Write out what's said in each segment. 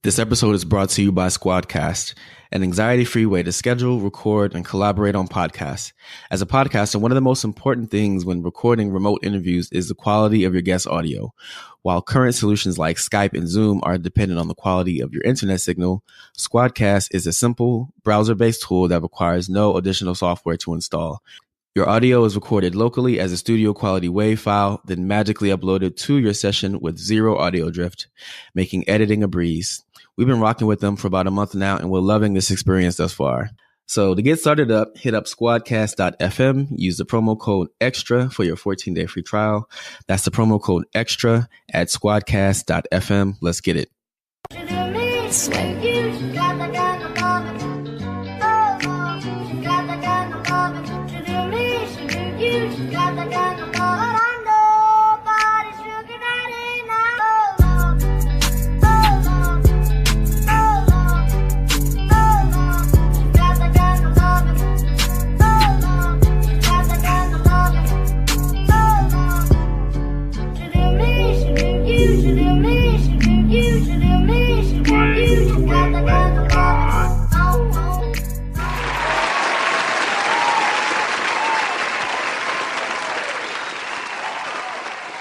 This episode is brought to you by Squadcast, an anxiety-free way to schedule, record, and collaborate on podcasts. As a podcaster, one of the most important things when recording remote interviews is the quality of your guest audio. While current solutions like Skype and Zoom are dependent on the quality of your internet signal, Squadcast is a simple, browser-based tool that requires no additional software to install. Your audio is recorded locally as a studio-quality WAV file, then magically uploaded to your session with zero audio drift, making editing a breeze. We've been rocking with them for about a month now, and we're loving this experience thus far. So to get started up, hit up squadcast.fm, use the promo code EXTRA for your 14-day free trial. That's the promo code EXTRA at squadcast.fm. Let's get it.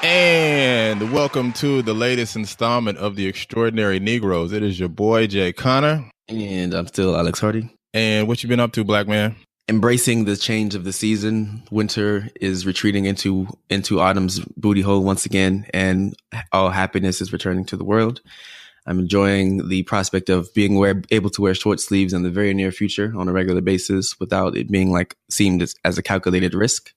And welcome to the latest installment of the Extraordinary Negroes. It is your boy, Jay Connor. And I'm still Alex Hardy. And what you been up to, black man? Embracing the change of the season. Winter is retreating into autumn's booty hole once again, and all happiness is returning to the world. I'm enjoying the prospect of being able to wear short sleeves in the very near future on a regular basis without it being seemed as a calculated risk.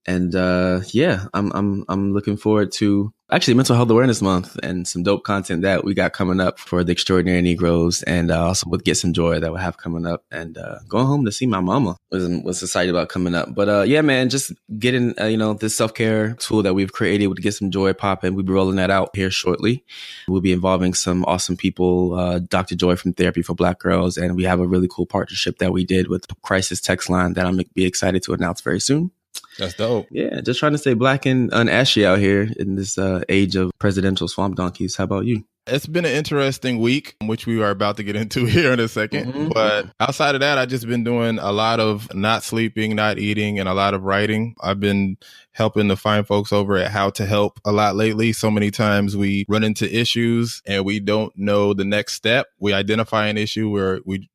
And I'm looking forward to actually Mental Health Awareness Month and some dope content that we got coming up for the Extraordinary Negroes, and also with Get Some Joy that we'll have coming up, and going home to see my mama was excited about coming up. But man, just getting this self-care tool that we've created with Get Some Joy popping. We'll be rolling that out here shortly. We'll be involving some awesome people, Dr. Joy from Therapy for Black Girls, and we have a really cool partnership that we did with Crisis Text Line that I'm be excited to announce very soon. That's dope. Yeah, just trying to stay black and unashy out here in this age of presidential swamp donkeys. How about you? It's been an interesting week, which we are about to get into here in a second. Mm-hmm. But outside of that, I've just been doing a lot of not sleeping, not eating, and a lot of writing. I've been helping the fine folks over at How to Help a lot lately. So many times we run into issues and we don't know the next step. We identify an issue where we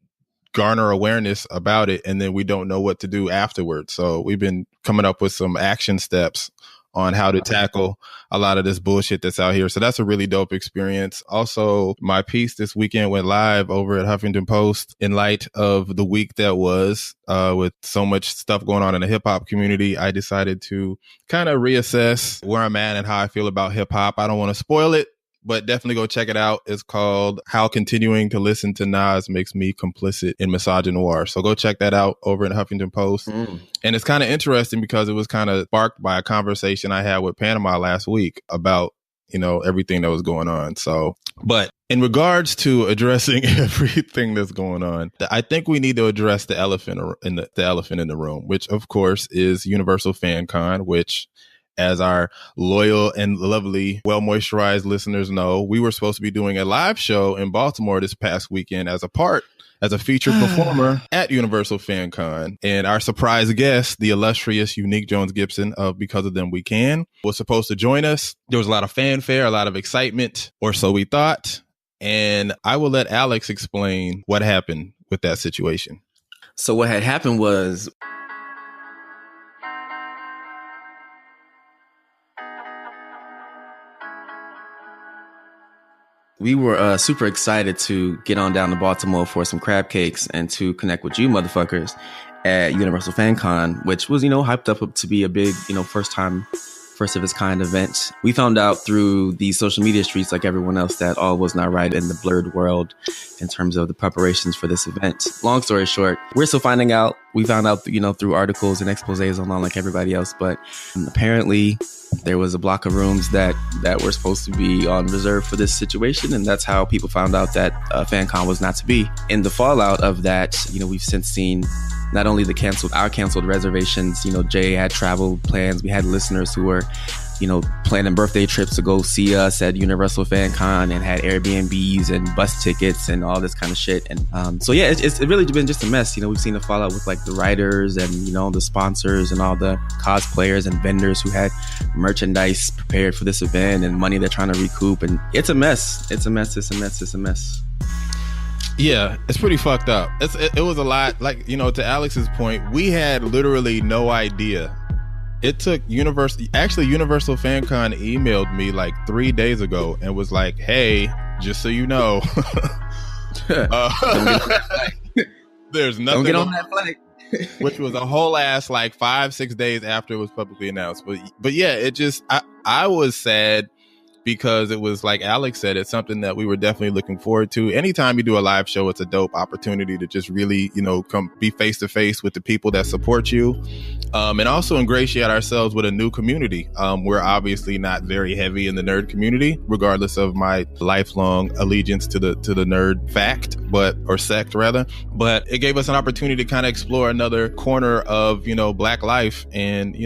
garner awareness about it, and then we don't know what to do afterwards. So we've been coming up with some action steps on how to tackle a lot of this bullshit that's out here. So that's a really dope experience. Also, my piece this weekend went live over at Huffington Post in light of the week that was with so much stuff going on in the hip hop community. I decided to kind of reassess where I'm at and how I feel about hip hop. I don't want to spoil it, but definitely go check it out. It's called How Continuing to Listen to Nas Makes Me Complicit in Misogynoir. So go check that out over at Huffington Post. And it's kind of interesting because it was kind of sparked by a conversation I had with Panama last week about, everything that was going on. So, but in regards to addressing everything that's going on, I think we need to address the elephant in the room, which of course is Universal Fan Con, which, as our loyal and lovely, well-moisturized listeners know, we were supposed to be doing a live show in Baltimore this past weekend as a featured performer at Universal Fan Con. And our surprise guest, the illustrious Unique Jones Gibson of Because of Them We Can, was supposed to join us. There was a lot of fanfare, a lot of excitement, or so we thought. And I will let Alex explain what happened with that situation. So what had happened was, we were super excited to get on down to Baltimore for some crab cakes and to connect with you motherfuckers at Universal Fan Con, which was, hyped up to be a big, first of its kind event. We found out through the social media streets, like everyone else, that all was not right in the blurred world in terms of the preparations for this event. Long story short, we're still finding out. We found out, through articles and exposés online like everybody else, but apparently there was a block of rooms that were supposed to be on reserve for this situation, and that's how people found out that FanCon was not to be. In the fallout of that, we've since seen not only our canceled reservations. Jay had travel plans. We had listeners who were planning birthday trips to go see us at Universal Fan Con, and had Airbnbs and bus tickets and all this kind of shit. And so yeah, it's really been just a mess. We've seen the fallout with like the writers and the sponsors and all the cosplayers and vendors who had merchandise prepared for this event and money they're trying to recoup, and it's a mess. It's a mess. Yeah, it's pretty fucked up. It was a lot. Like, to Alex's point, we had literally no idea. It took Universal FanCon emailed me like 3 days ago and was like, hey, just so you know, there's nothing. Don't get on that flag. Which was a whole ass like 5-6 days after it was publicly announced. But yeah, it just, I was sad, because it was like Alex said, it's something that we were definitely looking forward to. Anytime you do a live show, it's a dope opportunity to just really, come be face to face with the people that support you, and also ingratiate ourselves with a new community. We're obviously not very heavy in the nerd community, regardless of my lifelong allegiance to the nerd sect rather. But it gave us an opportunity to kind of explore another corner of, Black life, and,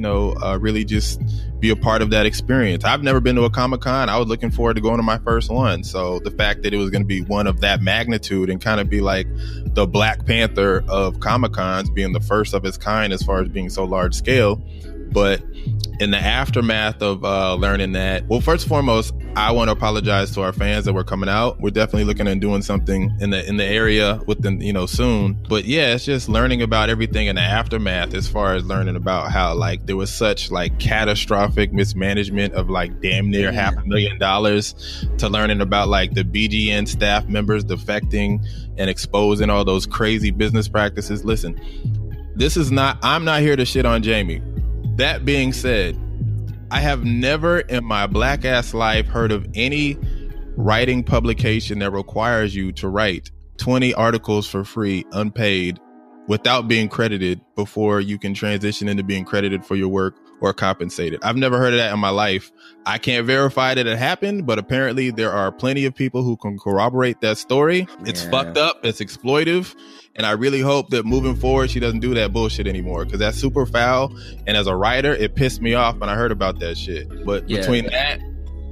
really just be a part of that experience. I've never been to a Comic-Con. I was looking forward to going to my first one. So the fact that it was going to be one of that magnitude and kind of be like the Black Panther of Comic-Cons, being the first of its kind as far as being so large scale. But in the aftermath of learning that, well, first and foremost, I want to apologize to our fans that were coming out. We're definitely looking at doing something in the area within, soon. But yeah, it's just learning about everything in the aftermath, as far as learning about how like there was such like catastrophic mismanagement of like damn near $500,000, to learning about like the BGN staff members defecting and exposing all those crazy business practices. Listen, I'm not here to shit on Jamie. That being said, I have never in my black ass life heard of any writing publication that requires you to write 20 articles for free, unpaid, without being credited before you can transition into being credited for your work or compensated. I've never heard of that in my life. I can't verify that it happened, but apparently there are plenty of people who can corroborate that story. Yeah. It's fucked up. It's exploitive. And I really hope that moving forward, she doesn't do that bullshit anymore, because that's super foul. And as a writer, it pissed me off when I heard about that shit. But between that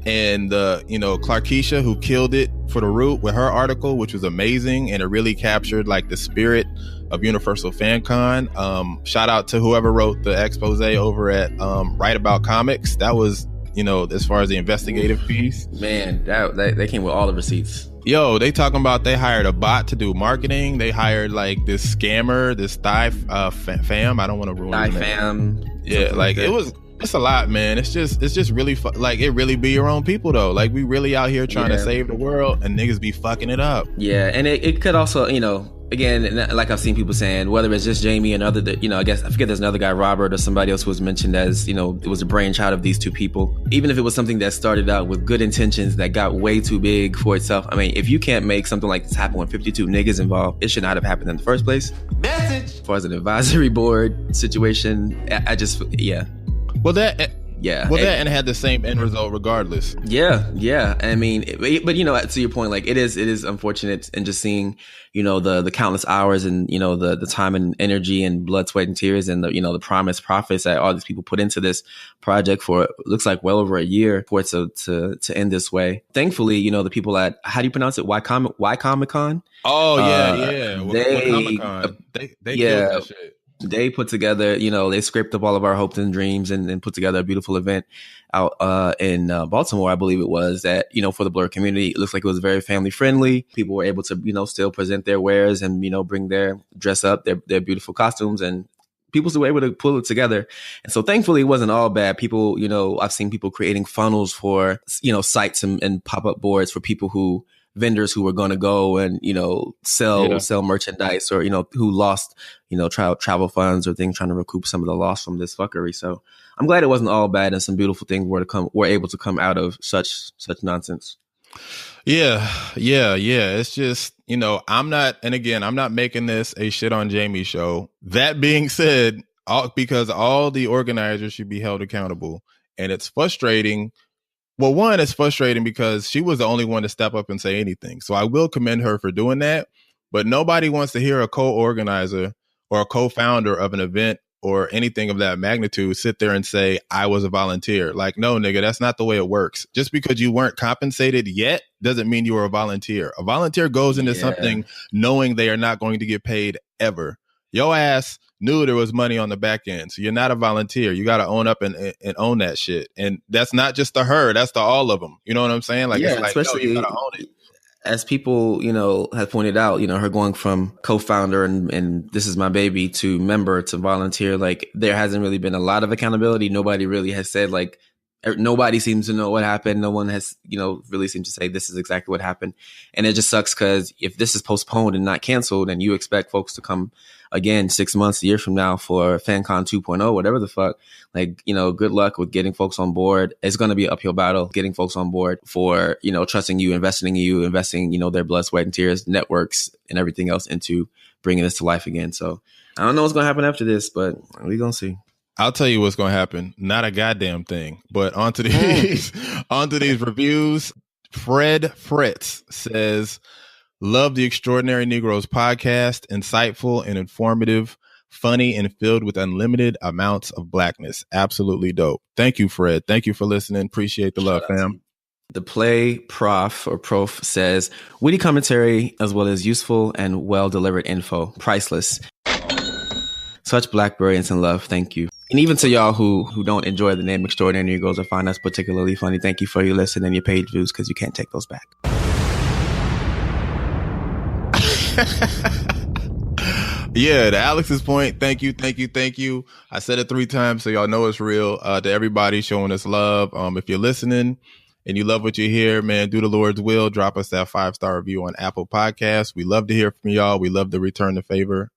and Clarkeisha, who killed it for The Root with her article, which was amazing, and it really captured like the spirit of Universal Fan Con. Shout out to whoever wrote the expose over at Write About Comics. That was, as far as the investigative piece. Man, they came with all the receipts. Yo, they talking about they hired a bot to do marketing. They hired like this scammer, this Thai fam. I don't want to ruin Thai fam. Yeah, like it's a lot, man. It's just really like it really be your own people though. Like we really out here trying to save the world, and niggas be fucking it up. Yeah, and it could also, again, like I've seen people saying, whether it's just Jamie and other, I guess I forget there's another guy, Robert, or somebody else who was mentioned as, it was a brainchild of these two people. Even if it was something that started out with good intentions that got way too big for itself. I mean, if you can't make something like this happen with 52 niggas involved, it should not have happened in the first place. Message. As far as an advisory board situation, I just, yeah. Well, that and it had the same end result regardless. Yeah. I mean, but to your point, like it is unfortunate, and just seeing, the countless hours and, the time and energy and blood, sweat and tears, and the promised profits that all these people put into this project for, looks like well over a year for it to end this way. Thankfully, the people at, how do you pronounce it? Why Comic-Con? Oh yeah. They killed that shit. They put together, they scraped up all of our hopes and dreams and put together a beautiful event out in Baltimore, I believe it was, that, for the Blur community. It looks like it was very family friendly. People were able to, still present their wares and, bring dress up their beautiful costumes, and people were able to pull it together. And so thankfully it wasn't all bad. People, I've seen people creating funnels for, sites and pop-up boards for people vendors who were going to go and, sell merchandise, or, who lost, travel funds or things, trying to recoup some of the loss from this fuckery. So I'm glad it wasn't all bad, and some beautiful things were able to come out of such nonsense. Yeah. It's just, I'm not making this a shit on Jamie show. That being said, because all the organizers should be held accountable, and it's frustrating. Well, one, it's frustrating because she was the only one to step up and say anything. So I will commend her for doing that. But nobody wants to hear a co-organizer or a co-founder of an event or anything of that magnitude sit there and say, I was a volunteer. Like, no, nigga, that's not the way it works. Just because you weren't compensated yet doesn't mean you were a volunteer. A volunteer goes into something knowing they are not going to get paid ever. Your ass knew there was money on the back end. So you're not a volunteer. You got to own up and own that shit. And that's not just to her. That's to all of them. You know what I'm saying? Like, it's like, especially, no, you got to own it. As people, have pointed out, her going from co-founder and this is my baby to member to volunteer, like there hasn't really been a lot of accountability. Nobody really has said, like, nobody seems to know what happened. No one has, really seemed to say this is exactly what happened. And it just sucks because if this is postponed and not canceled and you expect folks to come again 6 months, a year from now for FanCon 2.0, whatever the fuck, like, good luck with getting folks on board. It's going to be an uphill battle getting folks on board for, trusting you, investing, their blood, sweat and tears, networks and everything else into bringing this to life again. So I don't know what's going to happen after this, but we're going to see. I'll tell you what's going to happen. Not a goddamn thing. But onto these reviews. Fred Fritz says, love the Extraordinary Negroes podcast. Insightful and informative, funny and filled with unlimited amounts of blackness. Absolutely dope. Thank you, Fred. Thank you for listening. Appreciate the love, fam. The Play Prof says, witty commentary as well as useful and well-delivered info. Priceless. Such blackberries and love. Thank you. And even to y'all who don't enjoy the name Extraordinary Negroes or find us particularly funny, thank you for your listen and your page views because you can't take those back. Yeah, to Alex's point, thank you. I said it 3 times so y'all know it's real. To everybody showing us love. If you're listening and you love what you hear, man, do the Lord's will. Drop us that 5-star review on Apple Podcasts. We love to hear from y'all. We love to return the favor.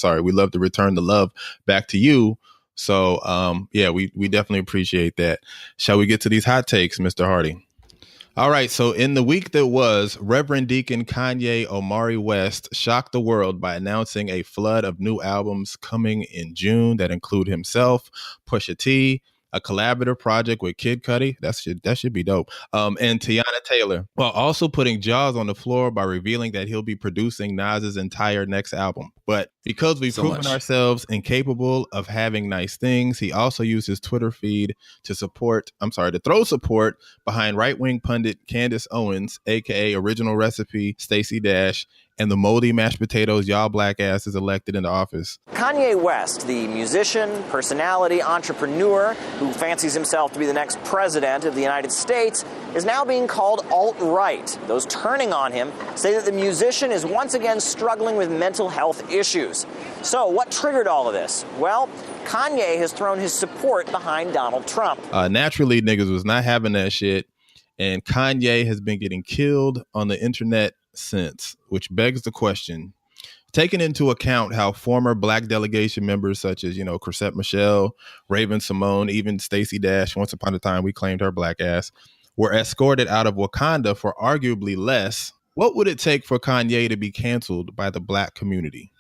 We love to return the love back to you. So, we definitely appreciate that. Shall we get to these hot takes, Mr. Hardy? All right. So in the week that was, Reverend Deacon Kanye Omari West shocked the world by announcing a flood of new albums coming in June that include himself, Pusha T, a collaborative project with Kid Cudi. That should be dope. And Tiana Taylor, while also putting jaws on the floor by revealing that he'll be producing Nas's entire next album. But because we've proven ourselves incapable of having nice things, he also used his Twitter feed to throw support behind right-wing pundit Candace Owens, aka Original Recipe Stacey Dash, and the moldy mashed potatoes y'all black asses elected into office. Kanye West, the musician, personality, entrepreneur who fancies himself to be the next president of the United States, is now being called alt-right. Those turning on him say that the musician is once again struggling with mental health issues. So what triggered all of this? Well, Kanye has thrown his support behind Donald Trump. Naturally, niggas was not having that shit. And Kanye has been getting killed on the internet since, which begs the question, taking into account how former black delegation members such as, Chrisette Michele, Raven Simone, even Stacey Dash, once upon a time we claimed her black ass, were escorted out of Wakanda for arguably less, what would it take for Kanye to be canceled by the black community?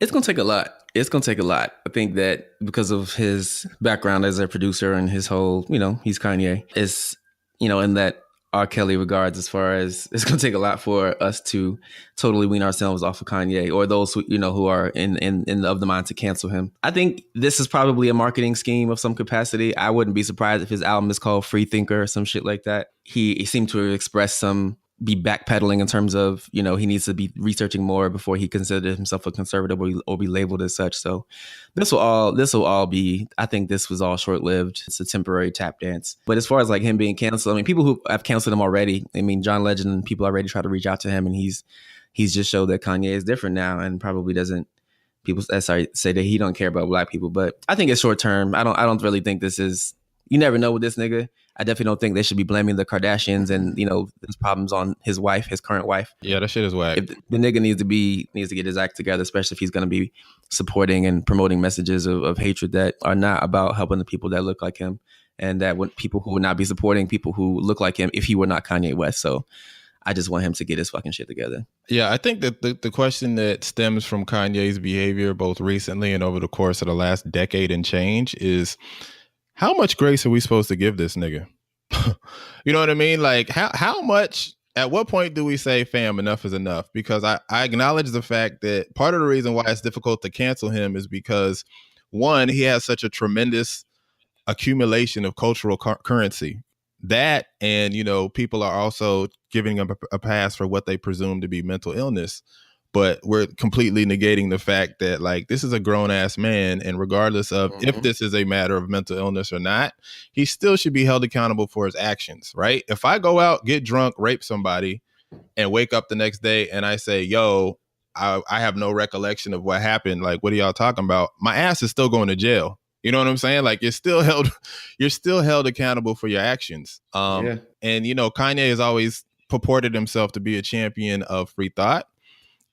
It's going to take a lot. I think that because of his background as a producer and his whole, he's Kanye, is, in that R. Kelly regards, as far as it's going to take a lot for us to totally wean ourselves off of Kanye or those who, who are in of the mind to cancel him. I think this is probably a marketing scheme of some capacity. I wouldn't be surprised if his album is called Free Thinker or some shit like that. He seemed to express be backpedaling in terms of, he needs to be researching more before he considered himself a conservative or be labeled as such. So this will all be, I think this was all short lived. It's a temporary tap dance. But as far as like him being canceled, people who have canceled him already, John Legend and people already try to reach out to him, and he's just showed that Kanye is different now and probably doesn't. People say that he don't care about black people, but I think it's short term. I don't really think this is. You never know with this nigga. I definitely don't think they should be blaming the Kardashians and, his problems on his wife, his current wife. Yeah, that shit is whack. If the nigga needs to get his act together, especially if he's going to be supporting and promoting messages of hatred that are not about helping the people that look like him, and that people who would not be supporting people who look like him if he were not Kanye West. So I just want him to get his fucking shit together. Yeah, I think that the question that stems from Kanye's behavior both recently and over the course of the last decade and change is, how much grace are we supposed to give this nigga? You know what I mean? Like, how much at what point do we say, fam, enough is enough? Because I acknowledge the fact that part of the reason why it's difficult to cancel him is because, one, he has such a tremendous accumulation of cultural currency. That, and, you know, people are also giving him a pass for what they presume to be mental illness. But we're completely negating the fact that, like, this is a grown ass man. And regardless of if this is a matter of mental illness or not, he still should be held accountable for his actions, right? If I go out, get drunk, rape somebody, and wake up the next day and I say, yo, I have no recollection of what happened. Like, what are y'all talking about? My ass is still going to jail. You know what I'm saying? Like, you're still held accountable for your actions. And, you know, Kanye has always purported himself to be a champion of free thought.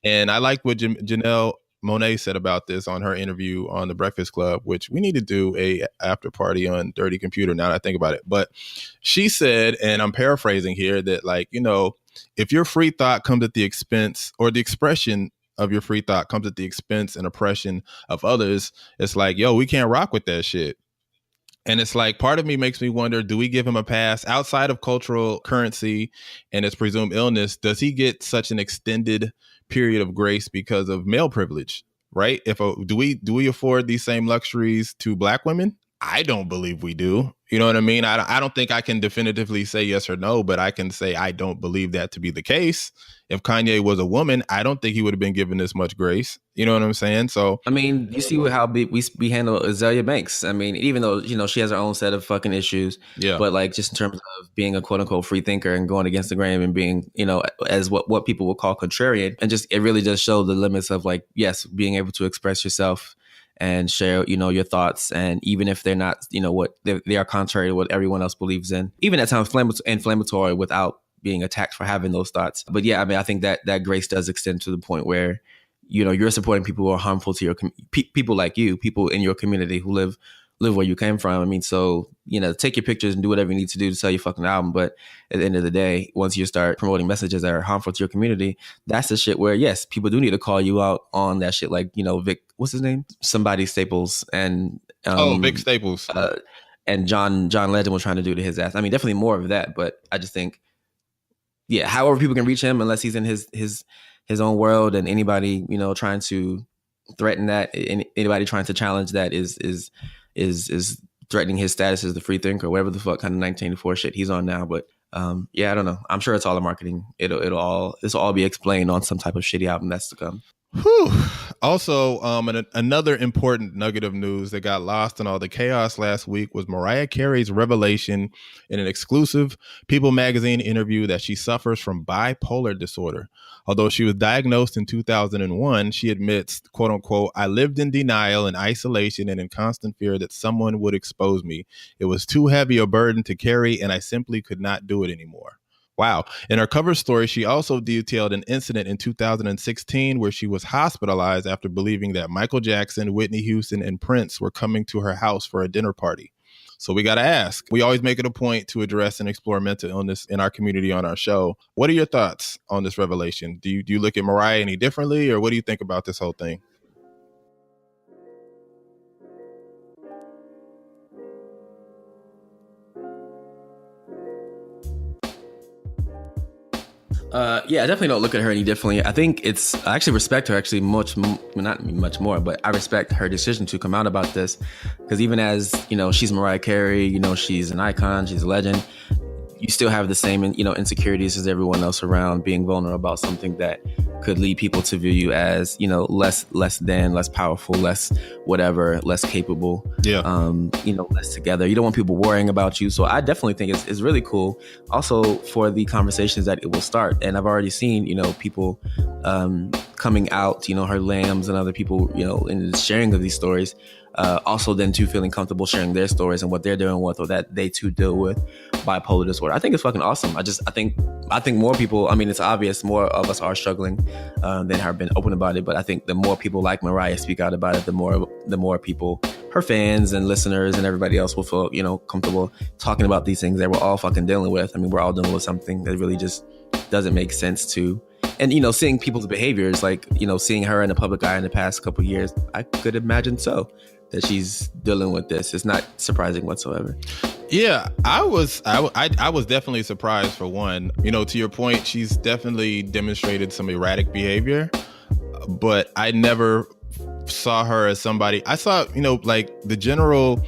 And I like what Janelle Monáe said about this on her interview on The Breakfast Club, which we need to do a after party on Dirty Computer now that I think about it. But she said, and I'm paraphrasing here, that, like, you know, if your free thought comes at the expense, or the expression of your free thought comes at the expense and oppression of others, it's like, yo, we can't rock with that shit. And it's like, part of me makes me wonder, do we give him a pass outside of cultural currency and his presumed illness? Does he get such an extended period of grace because of male privilege, right? Do we afford these same luxuries to Black women? I don't believe we do. You know what I mean? I don't think I can definitively say yes or no, but I can say I don't believe that to be the case. If Kanye was a woman, I don't think he would have been given this much grace. You know what I'm saying? So, I mean, you see how we handle Azalea Banks. I mean, even though, you know, she has her own set of fucking issues, but, like, just in terms of being a quote unquote free thinker and going against the grain and being, you know, as what people would call contrarian, and just, it really does show the limits of, like, yes, being able to express yourself and share, you know, your thoughts. And even if they're not, you know, what they are contrary to what everyone else believes in, even at times inflammatory, without being attacked for having those thoughts. But yeah, I mean, I think that grace does extend to the point where, you know, you're supporting people who are harmful to your people like you, people in your community who live where you came from. I mean, so, you know, take your pictures and do whatever you need to do to sell your fucking album. But at the end of the day, once you start promoting messages that are harmful to your community, that's the shit where, yes, people do need to call you out on that shit. Like, you know, Vic, what's his name? Somebody Staples and Vic Staples and John Legend was trying to do to his ass. I mean, definitely more of that. But I just think, yeah, however people can reach him, unless he's in his own world, and anybody, you know, trying to threaten that, anybody trying to challenge that is threatening his status as the free thinker, whatever the fuck kind of 1984 shit he's on now. But yeah, I don't know. I'm sure it's all a marketing. This will all be explained on some type of shitty album that's to come. Whew. Also, another important nugget of news that got lost in all the chaos last week was Mariah Carey's revelation in an exclusive People magazine interview that she suffers from bipolar disorder. Although she was diagnosed in 2001, she admits, quote unquote, "I lived in denial and isolation and in constant fear that someone would expose me. It was too heavy a burden to carry and I simply could not do it anymore." Wow. In her cover story, she also detailed an incident in 2016 where she was hospitalized after believing that Michael Jackson, Whitney Houston, and Prince were coming to her house for a dinner party. So we got to ask, we always make it a point to address and explore mental illness in our community on our show. What are your thoughts on this revelation? Do you look at Mariah any differently, or what do you think about this whole thing? Yeah, I definitely don't look at her any differently. I think I actually respect her not much more, but I respect her decision to come out about this, because even as, you know, she's Mariah Carey, you know, she's an icon, she's a legend, you still have the same, you know, insecurities as everyone else around, being vulnerable about something that could lead people to view you as, you know, less than, less powerful, less whatever, less capable, you know, less together. You don't want people worrying about you. So I definitely think it's really cool also for the conversations that it will start. And I've already seen, you know, people coming out, you know, her lambs and other people, you know, in the sharing of these stories. Also then too feeling comfortable sharing their stories and what they're dealing with, or that they too deal with bipolar disorder. I think it's fucking awesome. I think more people, I mean, it's obvious more of us are struggling than have been open about it, but I think the more people like Mariah speak out about it, the more people, her fans and listeners and everybody else, will feel, you know, comfortable talking about these things that we're all fucking dealing with. I mean, we're all dealing with something that really just doesn't make sense to. And, you know, seeing people's behaviors, like, you know, seeing her in the public eye in the past couple of years, I could imagine so. that she's dealing with this. It's not surprising whatsoever. Yeah, I was definitely surprised for one. To your point, she's definitely demonstrated some erratic behavior, but I never saw her as somebody. I saw, like the general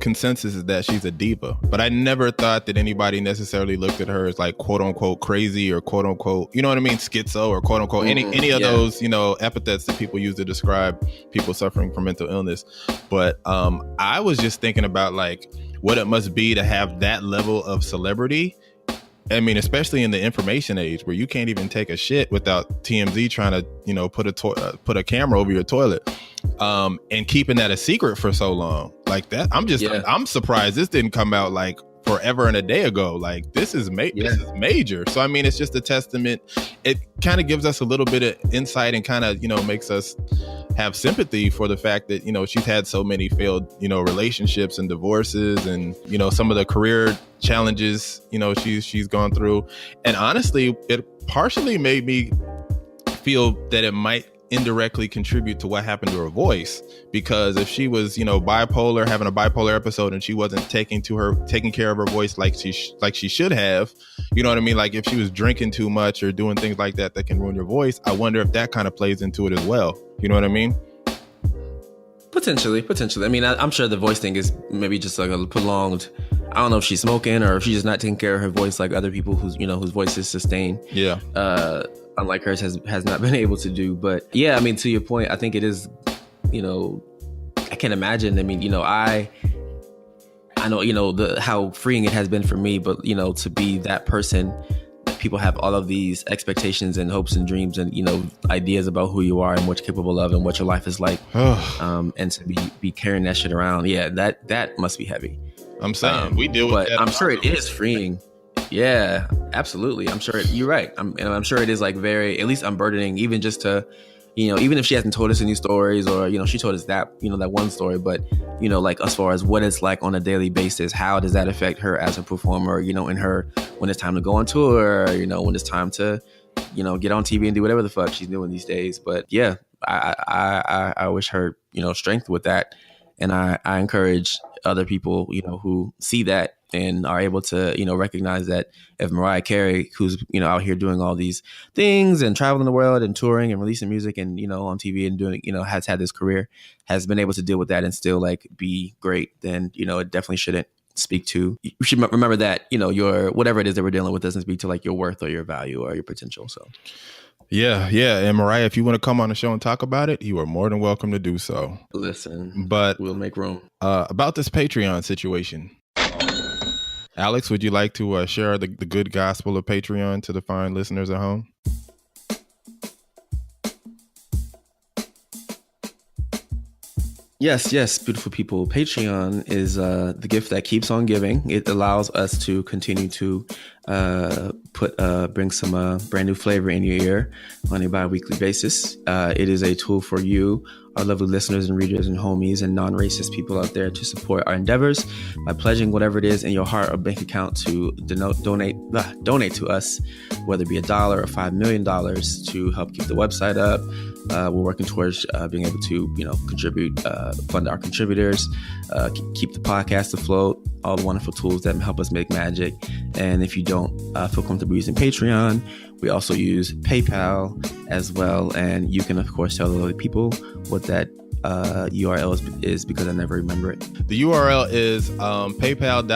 consensus is that she's a diva, but I never thought that anybody necessarily looked at her as like quote unquote crazy or quote unquote, schizo or quote unquote any of those, epithets that people use to describe people suffering from mental illness. But I was just thinking about like what it must be to have that level of celebrity. I mean, especially in the information age where you can't even take a shit without TMZ trying to, put a camera over your toilet, and keeping that a secret for so long like that. I'm surprised this didn't come out like forever and a day ago. Like this is major. So, I mean, it's just a testament. It kind of gives us a little bit of insight and kind of, makes us have sympathy for the fact that, she's had so many failed, relationships and divorces and, some of the career challenges, she's gone through. And honestly, it partially made me feel that it might indirectly contribute to what happened to her voice, because if she was, bipolar, having a bipolar episode, and she wasn't taking care of her voice like she should have, you know what I mean? Like if she was drinking too much or doing things like that can ruin your voice, I wonder if that kind of plays into it as well. You know what I mean? Potentially. I mean, I'm sure the voice thing is maybe just like a prolonged. I don't know if she's smoking or if she's just not taking care of her voice like other people whose voice is sustained. Yeah. Unlike hers has not been able to do. But yeah, I mean, to your point, I think it is, I can imagine. I mean, I know, how freeing it has been for me, but, to be that person, people have all of these expectations and hopes and dreams and, ideas about who you are and what you're capable of and what your life is like. And to be carrying that shit around. Yeah, that must be heavy. I'm saying we deal with but that. I'm sure it is freeing. Yeah, absolutely. I'm sure you're right. I'm sure it is like very, at least unburdening, even just to, even if she hasn't told us any stories or, she told us that, that one story, but, like as far as what it's like on a daily basis, how does that affect her as a performer, in her, when it's time to go on tour, when it's time to, get on TV and do whatever the fuck she's doing these days. But yeah, I wish her, strength with that. And I encourage other people, who see that and are able to, recognize that if Mariah Carey, who's, out here doing all these things and traveling the world and touring and releasing music and, on TV and doing, has had this career, has been able to deal with that and still like be great, then, it definitely shouldn't speak to, you should remember that, your, whatever it is that we're dealing with doesn't speak to like your worth or your value or your potential. So. Yeah. And Mariah, if you want to come on the show and talk about it, you are more than welcome to do so. Listen, but we'll make room. About this Patreon situation. Alex, would you like to share the good gospel of Patreon to the fine listeners at home? Yes, beautiful people. Patreon is the gift that keeps on giving. It allows us to continue to bring some brand new flavor in your ear on a bi-weekly basis. It is a tool for you, our lovely listeners and readers and homies and non-racist people out there, to support our endeavors by pledging whatever it is in your heart or bank account to donate to us, whether it be $1 or $5 million to help keep the website up. We're working towards being able to, contribute, fund our contributors, keep the podcast afloat, all the wonderful tools that help us make magic. And if you don't feel comfortable using Patreon, we also use PayPal as well. And you can, of course, tell the other people what that URL is because I never remember it. The URL is paypal.me/the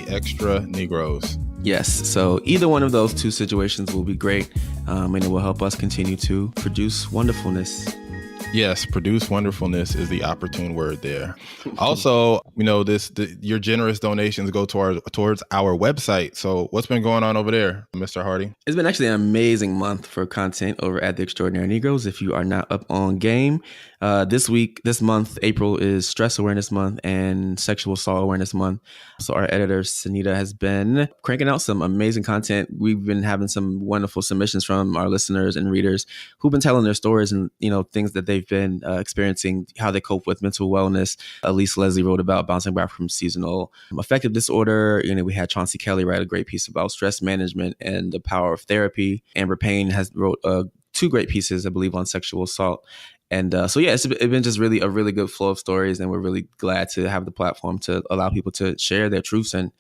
Extra Negroes. Yes. So either one of those two situations will be great. And it will help us continue to produce wonderfulness. Yes, produce wonderfulness is the opportune word there. Also, your generous donations go towards our website. So what's been going on over there, Mr. Hardy? It's been actually an amazing month for content over at the Extraordinary Negroes. If you are not up on game, this month, April, is Stress Awareness Month and Sexual Assault Awareness Month. So our editor, Sunita, has been cranking out some amazing content. We've been having some wonderful submissions from our listeners and readers who've been telling their stories and, things that they've been experiencing, how they cope with mental wellness. Elise Leslie wrote about bouncing back from seasonal affective disorder. We had Chauncey Kelly write a great piece about stress management and the power of therapy. Amber Payne has wrote 2 great pieces, I believe, on sexual assault. And so yeah, it's been just really a really good flow of stories, and we're really glad to have the platform to allow people to share their truths and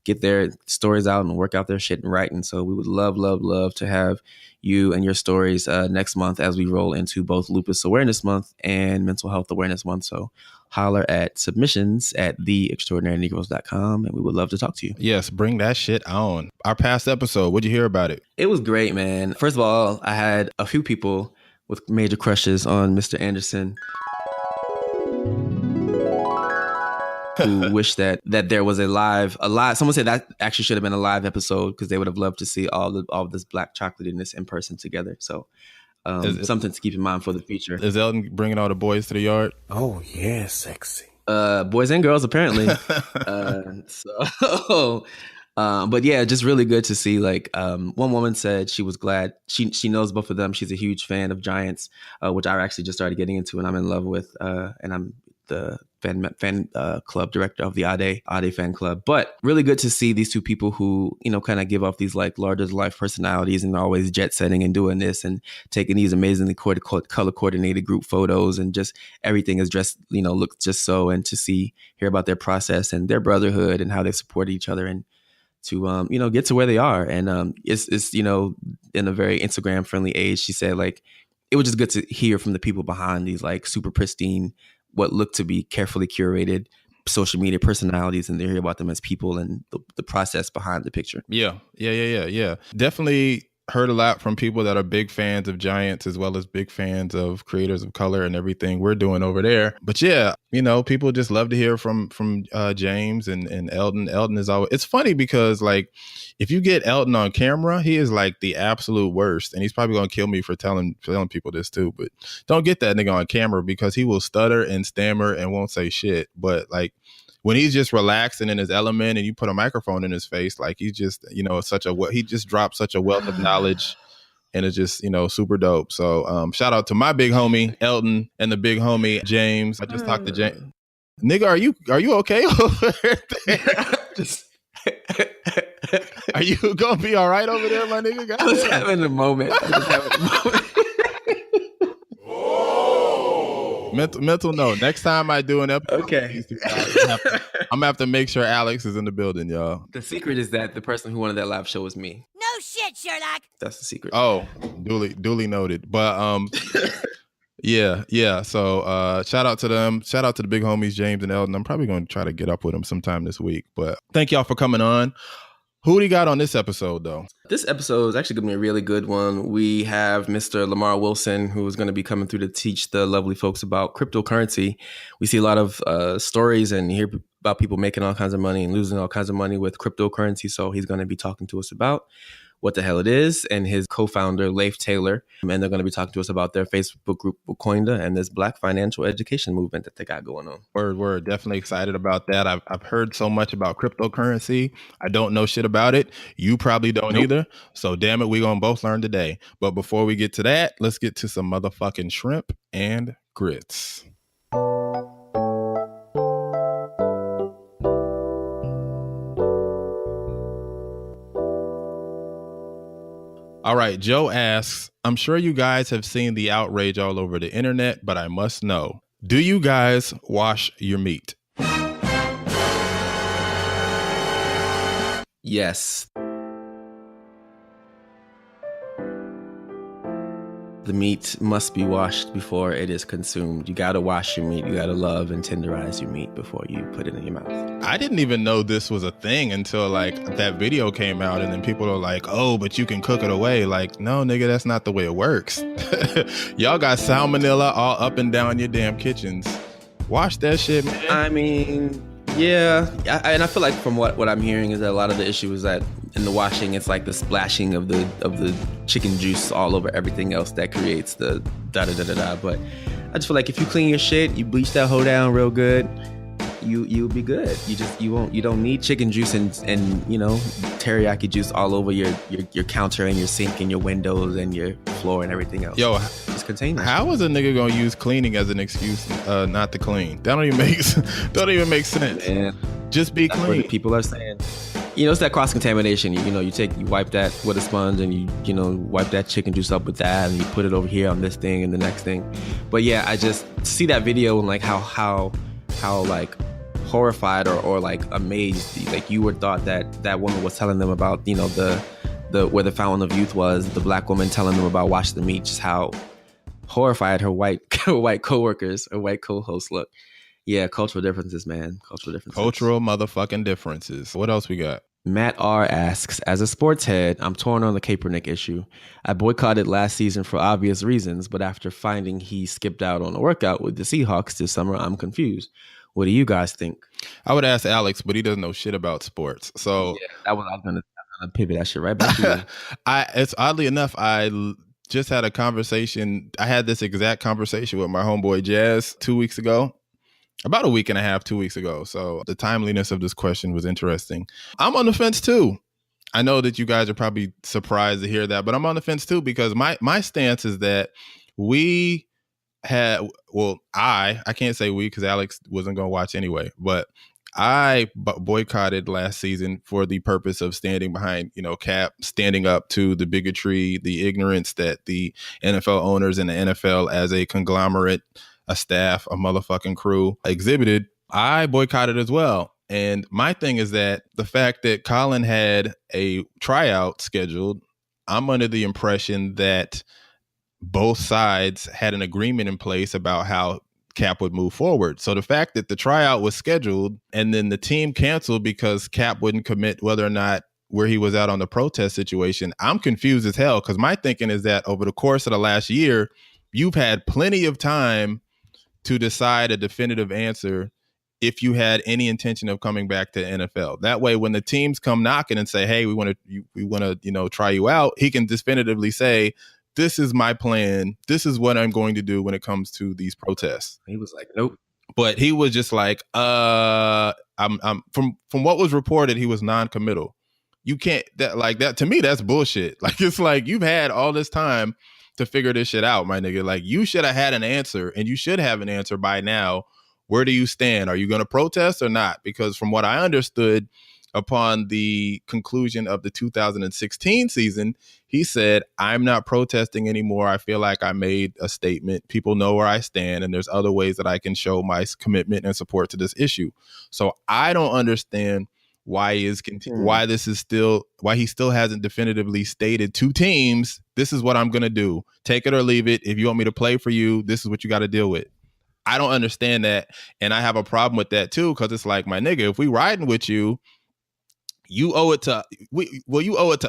get their stories out and work out their shit in writing. So we would love to have you and your stories next month as we roll into both Lupus Awareness Month and Mental Health Awareness Month. So holler at submissions at theextraordinarynegroes.com, and we would love to talk to you. Yes, bring that shit on. Our past episode, what'd you hear about it? It was great, man. First of all, I had a few people with major crushes on Mr. Anderson who wish that there was a live. Someone said that actually should have been a live episode because they would have loved to see all of this black chocolatiness in person together. So something to keep in mind for the future. Is Elton bringing all the boys to the yard? Oh yeah, sexy. Boys and girls apparently. But yeah, just really good to see. Like one woman said she was glad she knows both of them. She's a huge fan of Giants, which I actually just started getting into, and I'm in love with. And I'm the fan club director of the Ade fan club. But really good to see these two people who, you know, kind of give off these like larger than life personalities and always jet setting and doing this and taking these amazingly color coordinated group photos, and just everything is dressed, you know, looks just so. And to hear about their process and their brotherhood and how they support each other and to you know, get to where they are. And it's you know, in a very Instagram friendly age, she said like it was just good to hear from the people behind these like super pristine, what looked to be carefully curated social media personalities, and to hear about them as people and the process behind the picture. Yeah. Definitely heard a lot from people that are big fans of Giants as well as big fans of creators of color and everything we're doing over there. But yeah, you know, people just love to hear from James and Elton. Elton is always, it's funny because like if you get Elton on camera, he is like the absolute worst, and he's probably gonna kill me for telling people this too. But don't get that nigga on camera because he will stutter and stammer and won't say shit. But like when he's just relaxed and in his element and you put a microphone in his face, like he's just, you know, he just dropped such a wealth of knowledge, and it's just, you know, super dope. So shout out to my big homie Elton and the big homie James. I just talked to James. Nigga, are you okay over there? Are you gonna be all right over there, my nigga? I was having a moment. Mental note. Next time I do an episode, okay, I'm gonna have to make sure Alex is in the building, y'all. The secret is that the person who wanted that live show was me. No shit, Sherlock. That's the secret. Oh, duly noted. But yeah. So shout out to them. Shout out to the big homies James and Elton. I'm probably going to try to get up with them sometime this week. But thank y'all for coming on. Who do you got on this episode, though? This episode is actually going to be a really good one. We have Mr. Lamar Wilson, who is going to be coming through to teach the lovely folks about cryptocurrency. We see a lot of stories and hear about people making all kinds of money and losing all kinds of money with cryptocurrency. So he's going to be talking to us about what the hell it is, and his co-founder, Lafe Taylor. And they're going to be talking to us about their Facebook group, Coinda, and this Black financial education movement that they got going on. Word. Definitely excited about that. I've heard so much about cryptocurrency. I don't know shit about it. You probably don't either. So damn it, we're going to both learn today. But before we get to that, let's get to some motherfucking shrimp and grits. All right, Joe asks, I'm sure you guys have seen the outrage all over the internet, but I must know, do you guys wash your meat? Yes. The meat must be washed before it is consumed. You gotta wash your meat. You gotta love and tenderize your meat before you put it in your mouth. I didn't even know this was a thing until like that video came out, and then people are like, oh, but you can cook it away. Like, no, nigga, that's not the way it works. Y'all got salmonella all up and down your damn kitchens. Wash that shit, man. I mean, yeah. And I feel like from what I'm hearing is that a lot of the issue is that in the washing, it's like the splashing of the chicken juice all over everything else that creates the da-da-da-da-da. But I just feel like if you clean your shit, you bleach that hoe down real good, you'll be good. You don't need chicken juice and you know, teriyaki juice all over your counter and your sink and your windows and your floor and everything else. Yo, just contain that. How is a nigga gonna use cleaning as an excuse not to clean? That don't even make sense. And just be that's clean. what people are saying. It's that cross contamination. You wipe that with a sponge, and you wipe that chicken juice up with that, and you put it over here on this thing and the next thing. But yeah, I just see that video and like how like horrified or like amazed, like you were thought that woman was telling them about the where the fountain of youth was, the black woman telling them about wash the meat, just how horrified her white coworkers or white co-hosts look. Yeah, cultural differences, man. Cultural motherfucking differences. What else we got? Matt R asks, as a sports head, I'm torn on the Kaepernick issue. I boycotted last season for obvious reasons, but after finding he skipped out on a workout with the Seahawks this summer, I'm confused. What do you guys think? I would ask Alex, but he doesn't know shit about sports. So yeah, I was gonna pivot that shit right back to you. It's oddly enough, I just had a conversation. I had this exact conversation with my homeboy Jazz 2 weeks ago. About a week and a half, 2 weeks ago. So the timeliness of this question was interesting. I'm on the fence too. I know that you guys are probably surprised to hear that, but I'm on the fence too, because my stance is that I can't say we because Alex wasn't going to watch anyway, but I boycotted last season for the purpose of standing behind, Cap, standing up to the bigotry, the ignorance that the NFL owners and the NFL as a conglomerate, a staff, a motherfucking crew exhibited. I boycotted as well. And my thing is that the fact that Colin had a tryout scheduled, I'm under the impression that both sides had an agreement in place about how Cap would move forward. So the fact that the tryout was scheduled and then the team canceled because Cap wouldn't commit whether or not where he was out on the protest situation, I'm confused as hell, because my thinking is that over the course of the last year, you've had plenty of time to decide a definitive answer if you had any intention of coming back to the NFL. That way, when the teams come knocking and say, hey, we want to try you out, he can definitively say, this is my plan. This is what I'm going to do when it comes to these protests. He was like, nope. But he was just like, I'm from what was reported, he was non-committal. You can't that to me, that's bullshit. Like, it's like, you've had all this time to figure this shit out, my nigga. Like, you should have had an answer, and you should have an answer by now. Where do you stand? Are you going to protest or not? Because from what I understood, upon the conclusion of the 2016 season, he said, I'm not protesting anymore. I feel like I made a statement. People know where I stand, and there's other ways that I can show my commitment and support to this issue. So I don't understand why he still hasn't definitively stated to teams, this is what I'm going to do. Take it or leave it. If you want me to play for you, this is what you got to deal with. I don't understand that. And I have a problem with that too, because it's like, my nigga, if we riding with you, you owe it to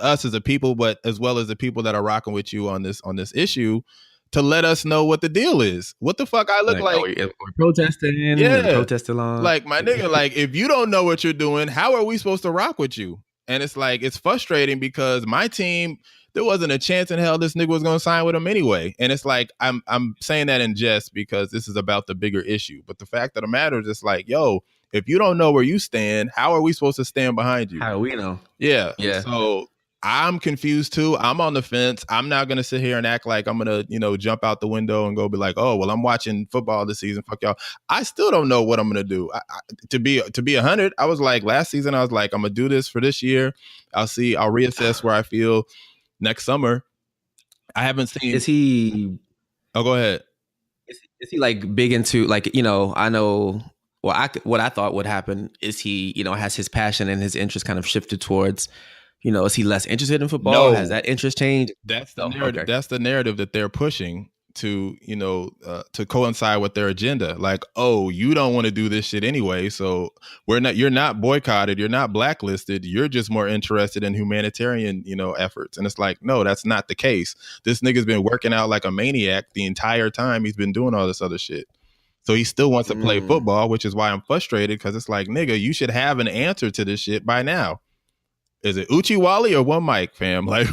us as a people, but as well as the people that are rocking with you on this issue, to let us know what the deal is. What the fuck I look like? We're protesting. Yeah. Protest along. Like, my nigga, like, if you don't know what you're doing, how are we supposed to rock with you? And it's like, it's frustrating because my team, there wasn't a chance in hell this nigga was going to sign with him anyway. And it's like, I'm saying that in jest because this is about the bigger issue. But the fact of the matter is, it's like, yo, if you don't know where you stand, how are we supposed to stand behind you? How do we know? Yeah. So I'm confused too. I'm on the fence. I'm not going to sit here and act like I'm going to, jump out the window and go be like, oh, well, I'm watching football this season. Fuck y'all. I still don't know what I'm going to do. To be 100, I was like, last season, I was like, I'm going to do this for this year. I'll reassess where I feel next summer. I haven't seen. Is he? Oh, go ahead. Is he like big into like, I know. Well, what I thought would happen is he, has his passion and his interest kind of shifted towards, is he less interested in football? No. Has that interest changed? That's the narrative. Okay. That's the narrative that they're pushing to, to coincide with their agenda. Like, oh, you don't want to do this shit anyway, so you're not boycotted, you're not blacklisted, you're just more interested in humanitarian, efforts. And it's like, no, that's not the case. This nigga's been working out like a maniac the entire time he's been doing all this other shit. So he still wants to play football, which is why I'm frustrated, because it's like, nigga, you should have an answer to this shit by now. Is it Uchi Wally or one mic, fam? Like,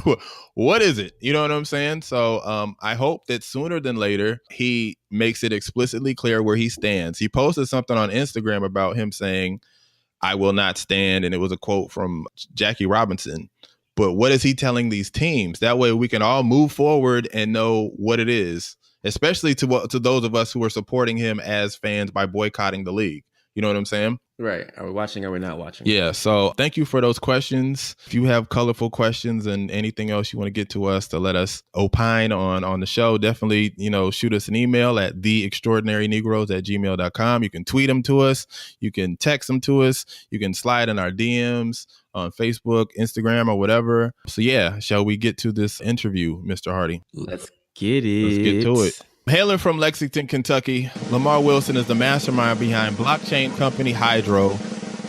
what is it? You know what I'm saying? So I hope that sooner than later, he makes it explicitly clear where he stands. He posted something on Instagram about him saying, I will not stand. And it was a quote from Jackie Robinson. But what is he telling these teams? That way we can all move forward and know what it is, especially to those of us who are supporting him as fans by boycotting the league. You know what I'm saying? Right. Are we watching or are we not watching? Yeah. So thank you for those questions. If you have colorful questions and anything else you want to get to us to let us opine on the show, definitely, shoot us an email at theextraordinarynegroes@gmail.com. You can tweet them to us. You can text them to us. You can slide in our DMs on Facebook, Instagram, or whatever. So yeah, shall we get to this interview, Mr. Hardy? Let's get it. Let's get to it. Hailing from Lexington, Kentucky, Lamar Wilson is the mastermind behind blockchain company Hijro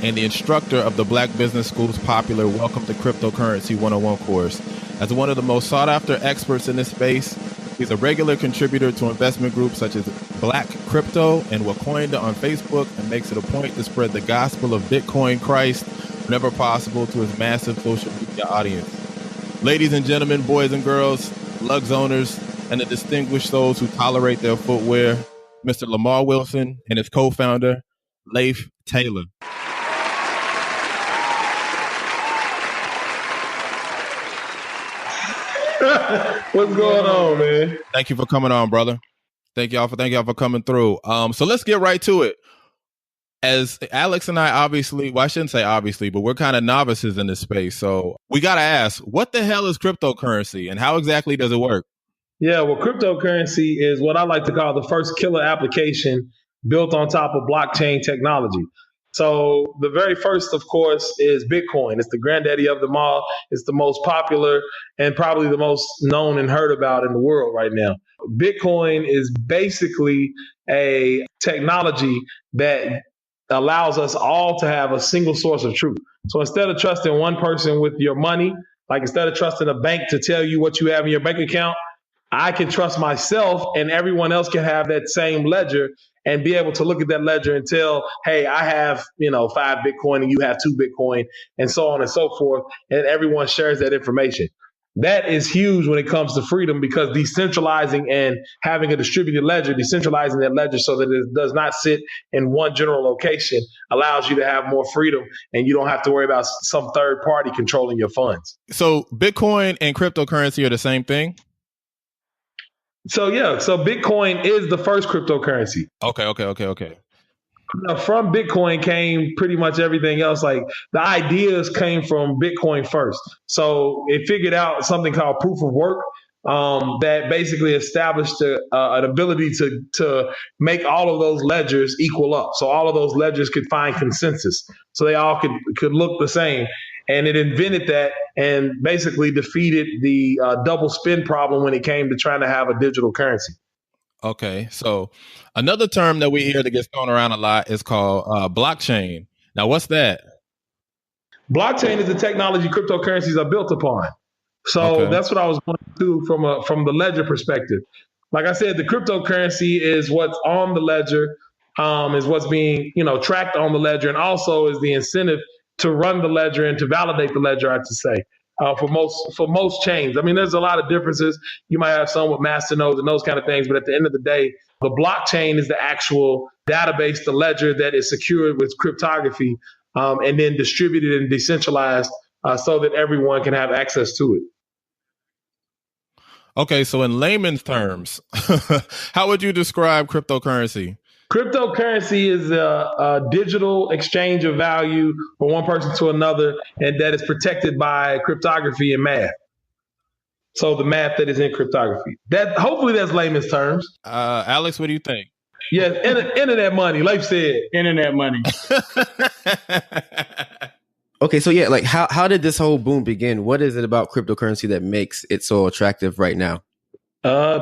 and the instructor of the Black Business School's popular Welcome to Cryptocurrency 101 course. As one of the most sought-after experts in this space, he's a regular contributor to investment groups such as Black Crypto and Wakoinda on Facebook, and makes it a point to spread the gospel of Bitcoin Christ whenever possible to his massive social media audience. Ladies and gentlemen, boys and girls, lugs owners, and the distinguished souls who tolerate their footwear, Mr. Lamar Wilson and his co-founder, Lafe Taylor. What's going on, man? Thank you for coming on, brother. Thank y'all for coming through. So let's get right to it. As Alex and I obviously, well, I shouldn't say obviously, but we're kind of novices in this space. So we got to ask, what the hell is cryptocurrency and how exactly does it work? Yeah, well, cryptocurrency is what I like to call the first killer application built on top of blockchain technology. So the very first, of course, is Bitcoin. It's the granddaddy of them all. It's the most popular and probably the most known and heard about in the world right now. Bitcoin is basically a technology that allows us all to have a single source of truth. So instead of trusting one person with your money, like instead of trusting a bank to tell you what you have in your bank account, I can trust myself, and everyone else can have that same ledger and be able to look at that ledger and tell, hey, I have, 5 Bitcoin and you have 2 Bitcoin, and so on and so forth. And everyone shares that information. That is huge when it comes to freedom, because decentralizing and having a distributed ledger, decentralizing that ledger so that it does not sit in one general location, allows you to have more freedom, and you don't have to worry about some third party controlling your funds. So Bitcoin and cryptocurrency are the same thing? So Bitcoin is the first cryptocurrency. Okay. Now, from Bitcoin came pretty much everything else. Like the ideas came from Bitcoin first. So it figured out something called proof of work that basically established an ability to make all of those ledgers equal up. So all of those ledgers could find consensus. So they all could look the same. And it invented that and basically defeated the double spend problem when it came to trying to have a digital currency. Okay. So another term that we hear that gets thrown around a lot is called blockchain. Now, what's that? Blockchain is the technology cryptocurrencies are built upon. So That's what I was going to do from the ledger perspective. Like I said, the cryptocurrency is what's on the ledger, is what's being tracked on the ledger, and also is the incentive to run the ledger and to validate the ledger, I have to say, for most chains. I mean, there's a lot of differences. You might have some with masternodes and those kind of things, but at the end of the day, the blockchain is the actual database, the ledger that is secured with cryptography, and then distributed and decentralized so that everyone can have access to it. Okay, so in layman's terms, how would you describe cryptocurrency? Cryptocurrency is a digital exchange of value from one person to another, and that is protected by cryptography and math. So the math that is in cryptography. Hopefully that's layman's terms. Alex, what do you think? Yes, internet money. Like said, internet money. Okay, so yeah, like how did this whole boom begin? What is it about cryptocurrency that makes it so attractive right now?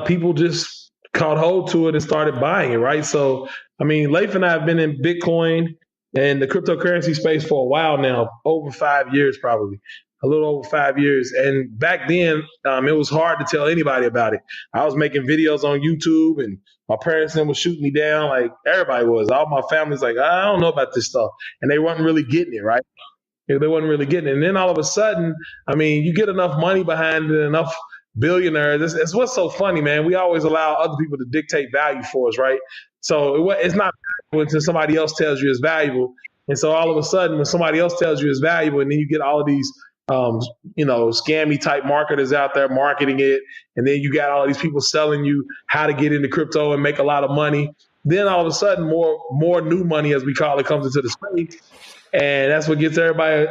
People just caught hold to it and started buying it, right? So, I mean, Lafe and I have been in Bitcoin and the cryptocurrency space for a while now, over 5 years probably, a little over 5 years. And back then, it was hard to tell anybody about it. I was making videos on YouTube, and my parents then were shooting me down like everybody was. All my family's like, I don't know about this stuff. And they weren't really getting it, right? They wasn't really getting it. And then all of a sudden, I mean, you get enough money behind it, enough billionaires. It's what's so funny, man. We always allow other people to dictate value for us, right? So it's not valuable until somebody else tells you it's valuable. And so all of a sudden, when somebody else tells you it's valuable, and then you get all of these, scammy type marketers out there marketing it, and then you got all of these people selling you how to get into crypto and make a lot of money. Then all of a sudden, more new money, as we call it, comes into the space, and that's what gets everybody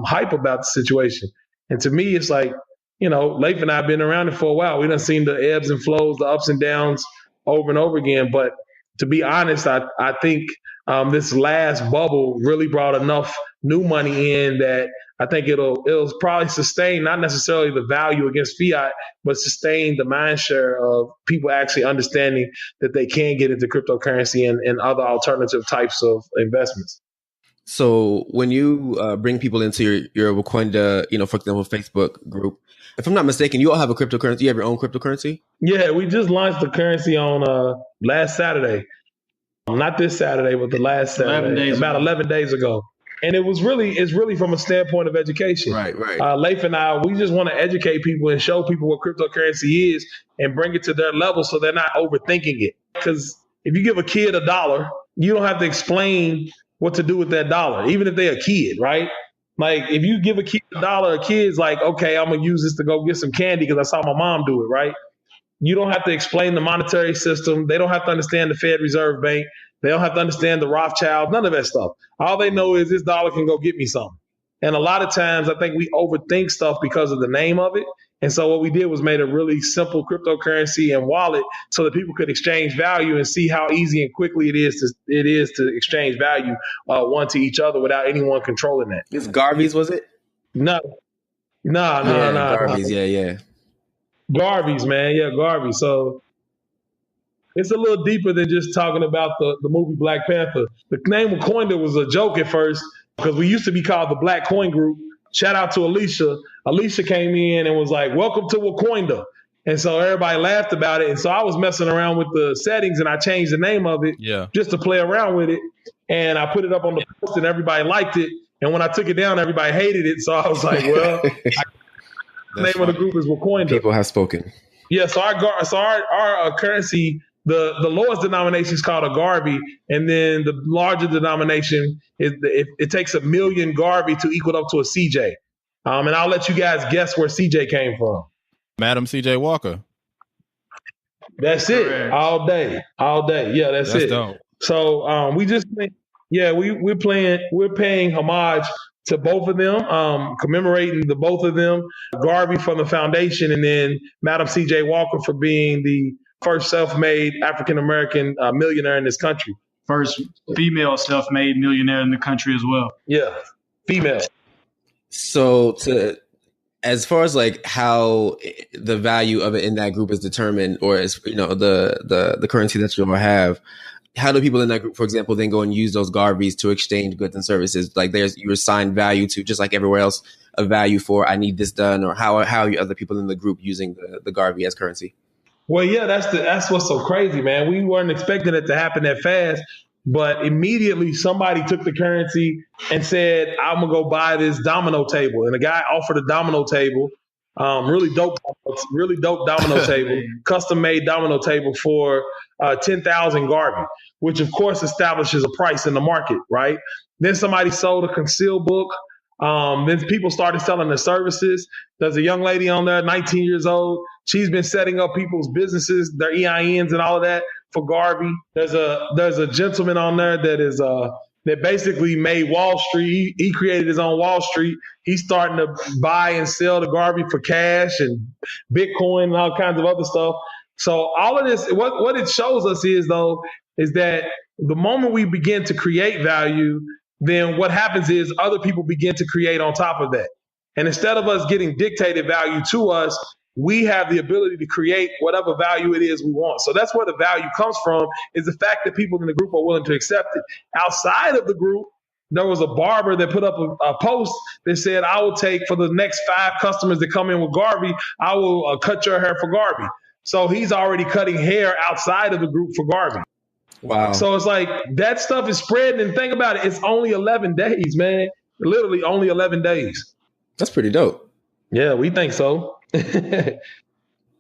hype about the situation. And to me, it's like, Lafe and I have been around it for a while. We done seen the ebbs and flows, the ups and downs over and over again. But to be honest, I think this last bubble really brought enough new money in that I think it'll probably sustain not necessarily the value against fiat, but sustain the mind share of people actually understanding that they can get into cryptocurrency and other alternative types of investments. So when you bring people into your Wakanda, for example, Facebook group, if I'm not mistaken, you all have a cryptocurrency. You have your own cryptocurrency? Yeah, we just launched the currency on last Saturday. Not this Saturday, but the last Saturday, about 11 days ago. And it's really from a standpoint of education. Right. Lafe and I, we just want to educate people and show people what cryptocurrency is and bring it to their level so they're not overthinking it. Because if you give a kid $1, you don't have to explain what to do with that dollar, even if they're a kid, right? Like if you give a kid $1, a kid's like, okay, I'm going to use this to go get some candy because I saw my mom do it, right? You don't have to explain the monetary system. They don't have to understand the Fed Reserve Bank. They don't have to understand the Rothschild, none of that stuff. All they know is this dollar can go get me something. And a lot of times I think we overthink stuff because of the name of it. And so what we did was made a really simple cryptocurrency and wallet so that people could exchange value and see how easy and quickly it is to exchange value one to each other without anyone controlling that. It's Garvey's, was it? No. Garvey's, yeah. Garvey's, man. Yeah, Garvey. So it's a little deeper than just talking about the movie Black Panther. The name Wakanda was a joke at first because we used to be called the Black Coin Group. Shout out to Alicia. Alicia came in and was like, welcome to Wakanda. And so everybody laughed about it. And so I was messing around with the settings and I changed the name of it just to play around with it. And I put it up on the post and everybody liked it. And when I took it down, everybody hated it. So I was like, well, the name of the group is Wakanda. People have spoken. Yeah, so our currency, the lowest denomination is called a Garvey, and then the larger denomination is it takes 1 million Garvey to equal up to a CJ. And I'll let you guys guess where CJ came from. Madam CJ Walker. That's it. Correct. All day. Yeah, that's it. Dope. So we're paying homage to both of them, commemorating the both of them. Garvey from the foundation, and then Madam CJ Walker for being the first self-made African-American millionaire in this country. First female self-made millionaire in the country as well. Yeah, female. So as far as like how the value of it in that group is determined, or as the currency that you'll have, how do people in that group, for example, then go and use those Garveys to exchange goods and services? Like you assign value to, just like everywhere else, a value for I need this done, or how are other people in the group using the Garvey as currency? Well, yeah, that's what's so crazy, man. We weren't expecting it to happen that fast, but immediately somebody took the currency and said, I'm going to go buy this domino table. And the guy offered a domino table, really dope domino table, custom-made domino table for 10,000 Garvey, which of course establishes a price in the market, right? Then somebody sold a concealed book. Then people started selling their services. There's a young lady on there, 19 years old. She's been setting up people's businesses, their EINs and all of that for Garvey. There's a gentleman on there that basically made Wall Street. He created his own Wall Street. He's starting to buy and sell the Garvey for cash and Bitcoin and all kinds of other stuff. So all of this, what it shows us is that the moment we begin to create value, then what happens is other people begin to create on top of that. And instead of us getting dictated value to us, we have the ability to create whatever value it is we want. So that's where the value comes from, is the fact that people in the group are willing to accept it. Outside of the group, there was a barber that put up a post that said, I will take, for the next 5 customers that come in with Garvey, I will cut your hair for Garvey. So he's already cutting hair outside of the group for Garvey. Wow. So it's like that stuff is spreading, and think about it. It's only 11 days, man. Literally only 11 days. That's pretty dope. Yeah, we think so.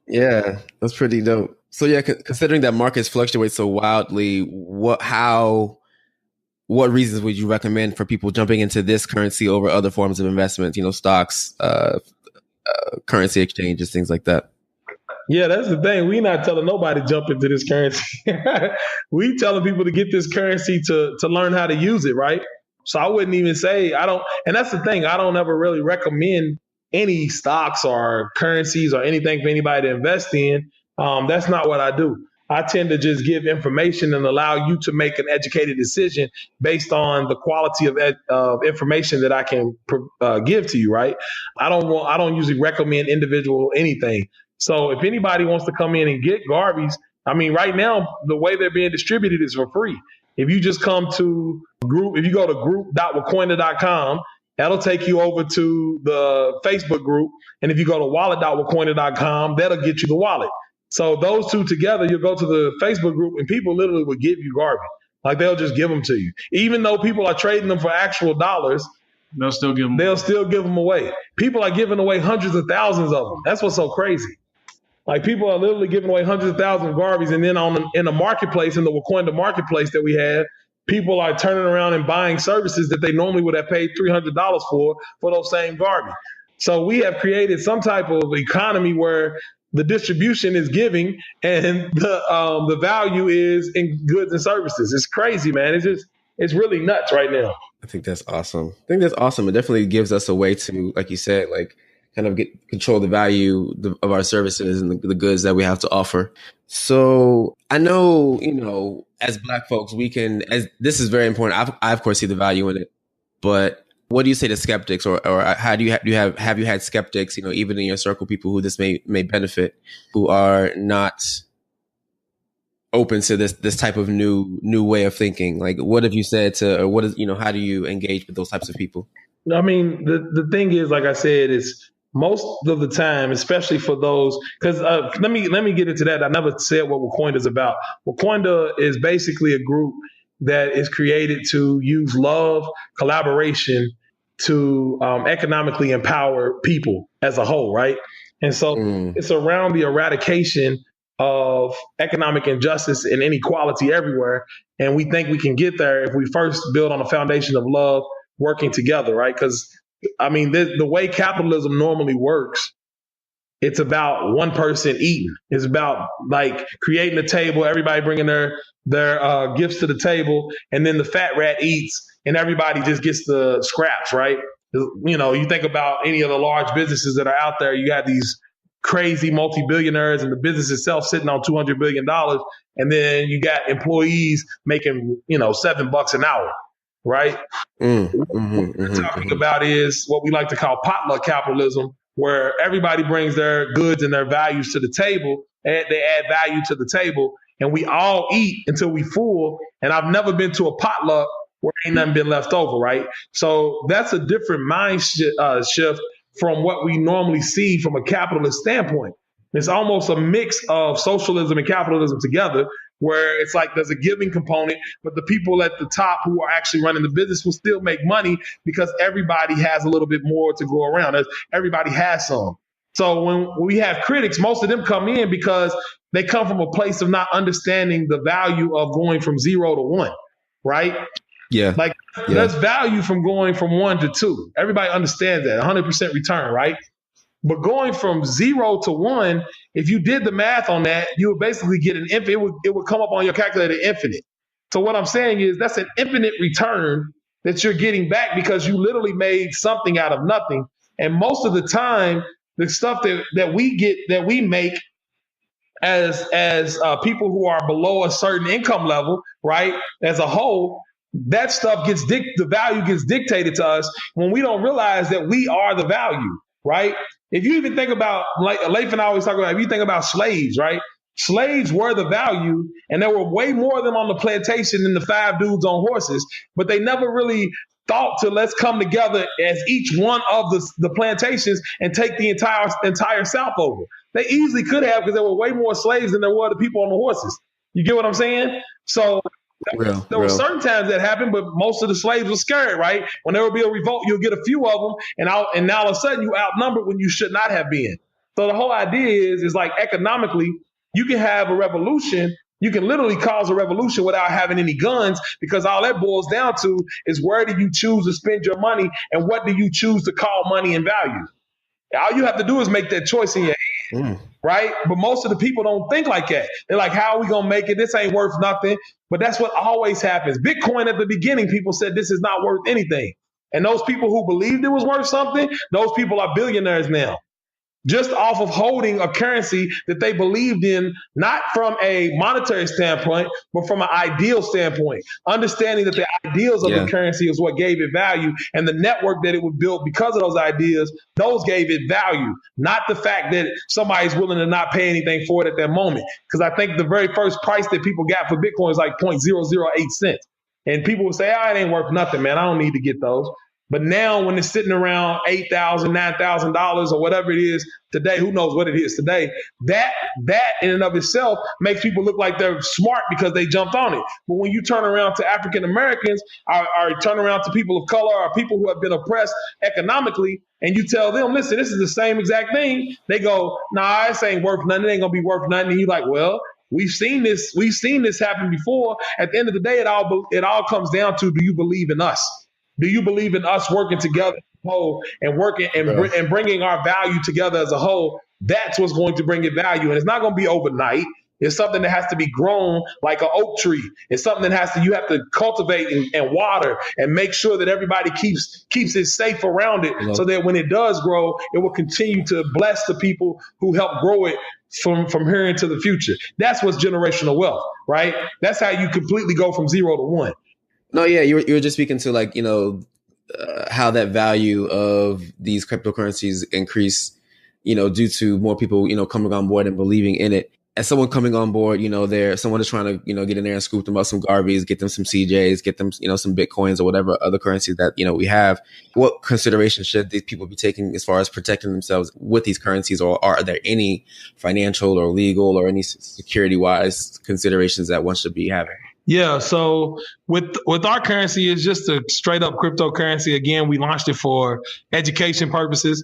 Yeah, that's pretty dope. So yeah, considering that markets fluctuate so wildly, what reasons would you recommend for people jumping into this currency over other forms of investment? Stocks, currency exchanges, things like that. Yeah, that's the thing. We not telling nobody jump into this currency. We telling people to get this currency to learn how to use it, right? So I wouldn't even say I don't. And that's the thing. I don't ever really recommend any stocks or currencies or anything for anybody to invest in. That's not what I do. I tend to just give information and allow you to make an educated decision based on the quality of information that I can give to you. Right? I don't usually recommend individual anything. So if anybody wants to come in and get Garveys, I mean, right now the way they're being distributed is for free. If you just come to group, if you go to group.wakoina.com, that'll take you over to the Facebook group. And if you go to wallet.wakoina.com, that'll get you the wallet. So those two together, you'll go to the Facebook group and people literally will give you Garvey. Like they'll just give them to you. Even though people are trading them for actual dollars, they'll still give them away. People are giving away hundreds of thousands of them. That's what's so crazy. Like people are literally giving away hundreds of thousands of Garveys, and then in the marketplace, in the Wakoina marketplace that we have, people are turning around and buying services that they normally would have paid $300 for those same Garvey. So we have created some type of economy where the distribution is giving and the value is in goods and services. It's crazy, man. It's really nuts right now. I think that's awesome. It definitely gives us a way to, like you said, like kind of control the value of our services and the goods that we have to offer. So I know, as Black folks, this is very important. I of course see the value in it, but what do you say to skeptics, or how do you have you had skeptics, even in your circle, people who this may benefit, who are not open to this type of new way of thinking? Like, what have you said to, or what is, how do you engage with those types of people? I mean, the thing is, like I said, is most of the time, especially for those, because let me get into that. I never said what Wakoina is about. Wakoina is basically a group that is created to use love, collaboration to economically empower people as a whole, right? And so it's around the eradication of economic injustice and inequality everywhere. And we think we can get there if we first build on a foundation of love, working together, right? Because, I mean, the way capitalism normally works, it's about one person eating. It's about like creating a table, everybody bringing their gifts to the table, and then the fat rat eats and everybody just gets the scraps, right? You think about any of the large businesses that are out there, you got these crazy multi-billionaires and the business itself sitting on $200 billion. And then you got employees making, $7 an hour, right? What we're talking about is what we like to call potluck capitalism, where everybody brings their goods and their values to the table, and they add value to the table, and we all eat until we full. And I've never been to a potluck where ain't nothing been left over, right? So that's a different mind shift from what we normally see from a capitalist standpoint. It's almost a mix of socialism and capitalism together, where it's like there's a giving component, but the people at the top who are actually running the business will still make money because everybody has a little bit more to go around. Everybody has some. So when we have critics, most of them come in because they come from a place of not understanding the value of going from 0 to 1, right? Yeah. There's value from going from 1 to 2. Everybody understands that, 100% return, right? But going from 0 to 1, if you did the math on that, you would basically get an infinite. It would come up on your calculator infinite. So what I'm saying is that's an infinite return that you're getting back because you literally made something out of nothing. And most of the time, the stuff that we make as people who are below a certain income level, right, as a whole, that stuff the value gets dictated to us when we don't realize that we are the value, right? If you even think about, like Lafe and I always talk about, if you think about slaves, right? Slaves were the value, and there were way more of them on the plantation than the 5 dudes on horses, but they never really thought to let's come together as each one of the plantations and take the entire South over. They easily could have, because there were way more slaves than there were the people on the horses. You get what I'm saying? So there were certain times that happened, but most of the slaves were scared, right? When there would be a revolt, you'll get a few of them, and now all of a sudden you outnumbered when you should not have been. So the whole idea is like economically, you can have a revolution. You can literally cause a revolution without having any guns, because all that boils down to is where do you choose to spend your money and what do you choose to call money and value? All you have to do is make that choice in your head. right? But most of the people don't think like that. They're like, how are we going to make it? This ain't worth nothing. But that's what always happens. Bitcoin at the beginning, people said this is not worth anything. And those people who believed it was worth something, those people are billionaires now. Just off of holding a currency that they believed in, not from a monetary standpoint, but from an ideal standpoint. Understanding that the ideals of the currency is what gave it value, and the network that it was built because of those ideas, those gave it value, not the fact that somebody's willing to not pay anything for it at that moment. Because I think the very first price that people got for Bitcoin is like 0.008 cents. And people would say, it ain't worth nothing, man. I don't need to get those. But now when it's sitting around $8,000, $9,000 or whatever it is today, who knows what it is today, that in and of itself makes people look like they're smart because they jumped on it. But when you turn around to African Americans or turn around to people of color or people who have been oppressed economically, and you tell them, listen, this is the same exact thing, they go, nah, this ain't worth nothing. It ain't going to be worth nothing. And you're like, well, we've seen this happen before. At the end of the day, it all comes down to, do you believe in us? Do you believe in us working together as a whole and working and bringing our value together as a whole? That's what's going to bring it value. And it's not going to be overnight. It's something that has to be grown like an oak tree. It's something that you have to cultivate and water and make sure that everybody keeps it safe around it, so that when it does grow, it will continue to bless the people who help grow it from here into the future. That's what's generational wealth, right? That's how you completely go from 0 to 1. No, yeah, you were just speaking to how that value of these cryptocurrencies increase, due to more people, coming on board and believing in it. As someone coming on board, someone is trying to, get in there and scoop them up some Garveys, get them some CJs, get them, some Bitcoins or whatever other currencies that, we have. What consideration should these people be taking as far as protecting themselves with these currencies? Or are there any financial or legal or any security wise considerations that one should be having? Yeah, so with our currency, it's just a straight up cryptocurrency. Again, we launched it for education purposes.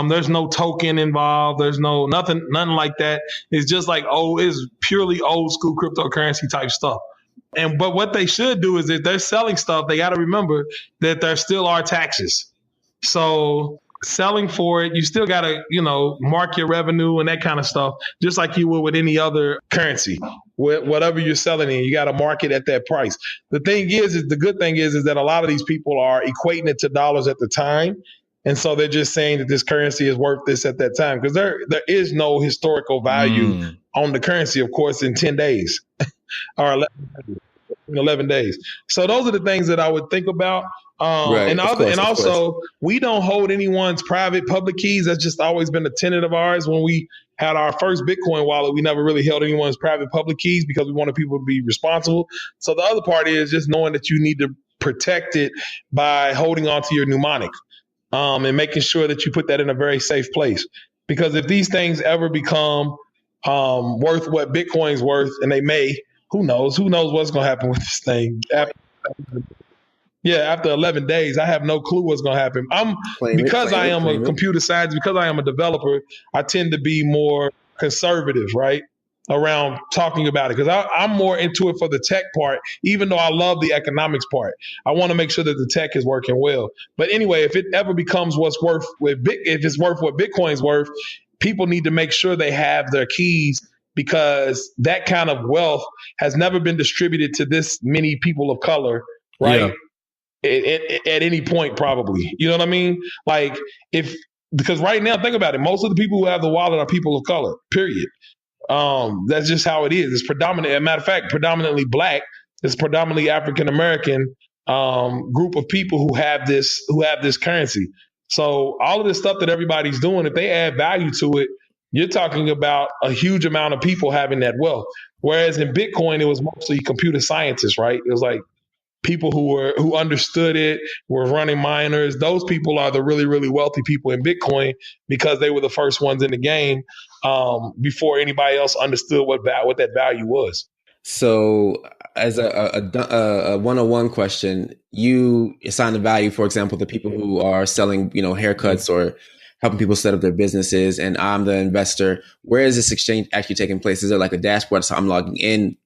There's no token involved. There's nothing like that. It's just like it's purely old school cryptocurrency type stuff. But what they should do is, if they're selling stuff, they got to remember that there still are taxes. So selling for it, you still got to, mark your revenue and that kind of stuff, just like you would with any other currency. Whatever you're selling in, you got to mark it at that price. The good thing is that a lot of these people are equating it to dollars at the time. And so they're just saying that this currency is worth this at that time, because there is no historical value on the currency, of course, in 10 days or 11 days. So those are the things that I would think about. Right, also, we don't hold anyone's private public keys. That's just always been a tenet of ours. When we had our first Bitcoin wallet, we never really held anyone's private public keys because we wanted people to be responsible. So the other part is just knowing that you need to protect it by holding on to your mnemonic, and making sure that you put that in a very safe place. Because if these things ever become worth what Bitcoin's worth, and they may, who knows what's going to happen with this thing after 11 days, I have no clue what's going to happen. Because I am a computer science, because I am a developer, I tend to be more conservative, right, around talking about it, because I'm more into it for the tech part, even though I love the economics part. I want to make sure that the tech is working well. But anyway, if it ever becomes if it's worth what Bitcoin's worth, people need to make sure they have their keys, because that kind of wealth has never been distributed to this many people of color, right? Yeah. At any point, probably. You know what I mean? Because right now, think about it. Most of the people who have the wallet are people of color, period. That's just how it is. It's predominant. As a matter of fact, predominantly Black. It's predominantly African-American group of people who have this currency. So all of this stuff that everybody's doing, if they add value to it, you're talking about a huge amount of people having that wealth. Whereas in Bitcoin, it was mostly computer scientists, right? It was like people who understood it, were running miners. Those people are the really, really wealthy people in Bitcoin, because they were the first ones in the game before anybody else understood what that value was. So as a one-on-one question, you assign a value, for example, the people who are selling, haircuts or helping people set up their businesses, and I'm the investor. Where is this exchange actually taking place? Is there like a dashboard? So I'm logging in.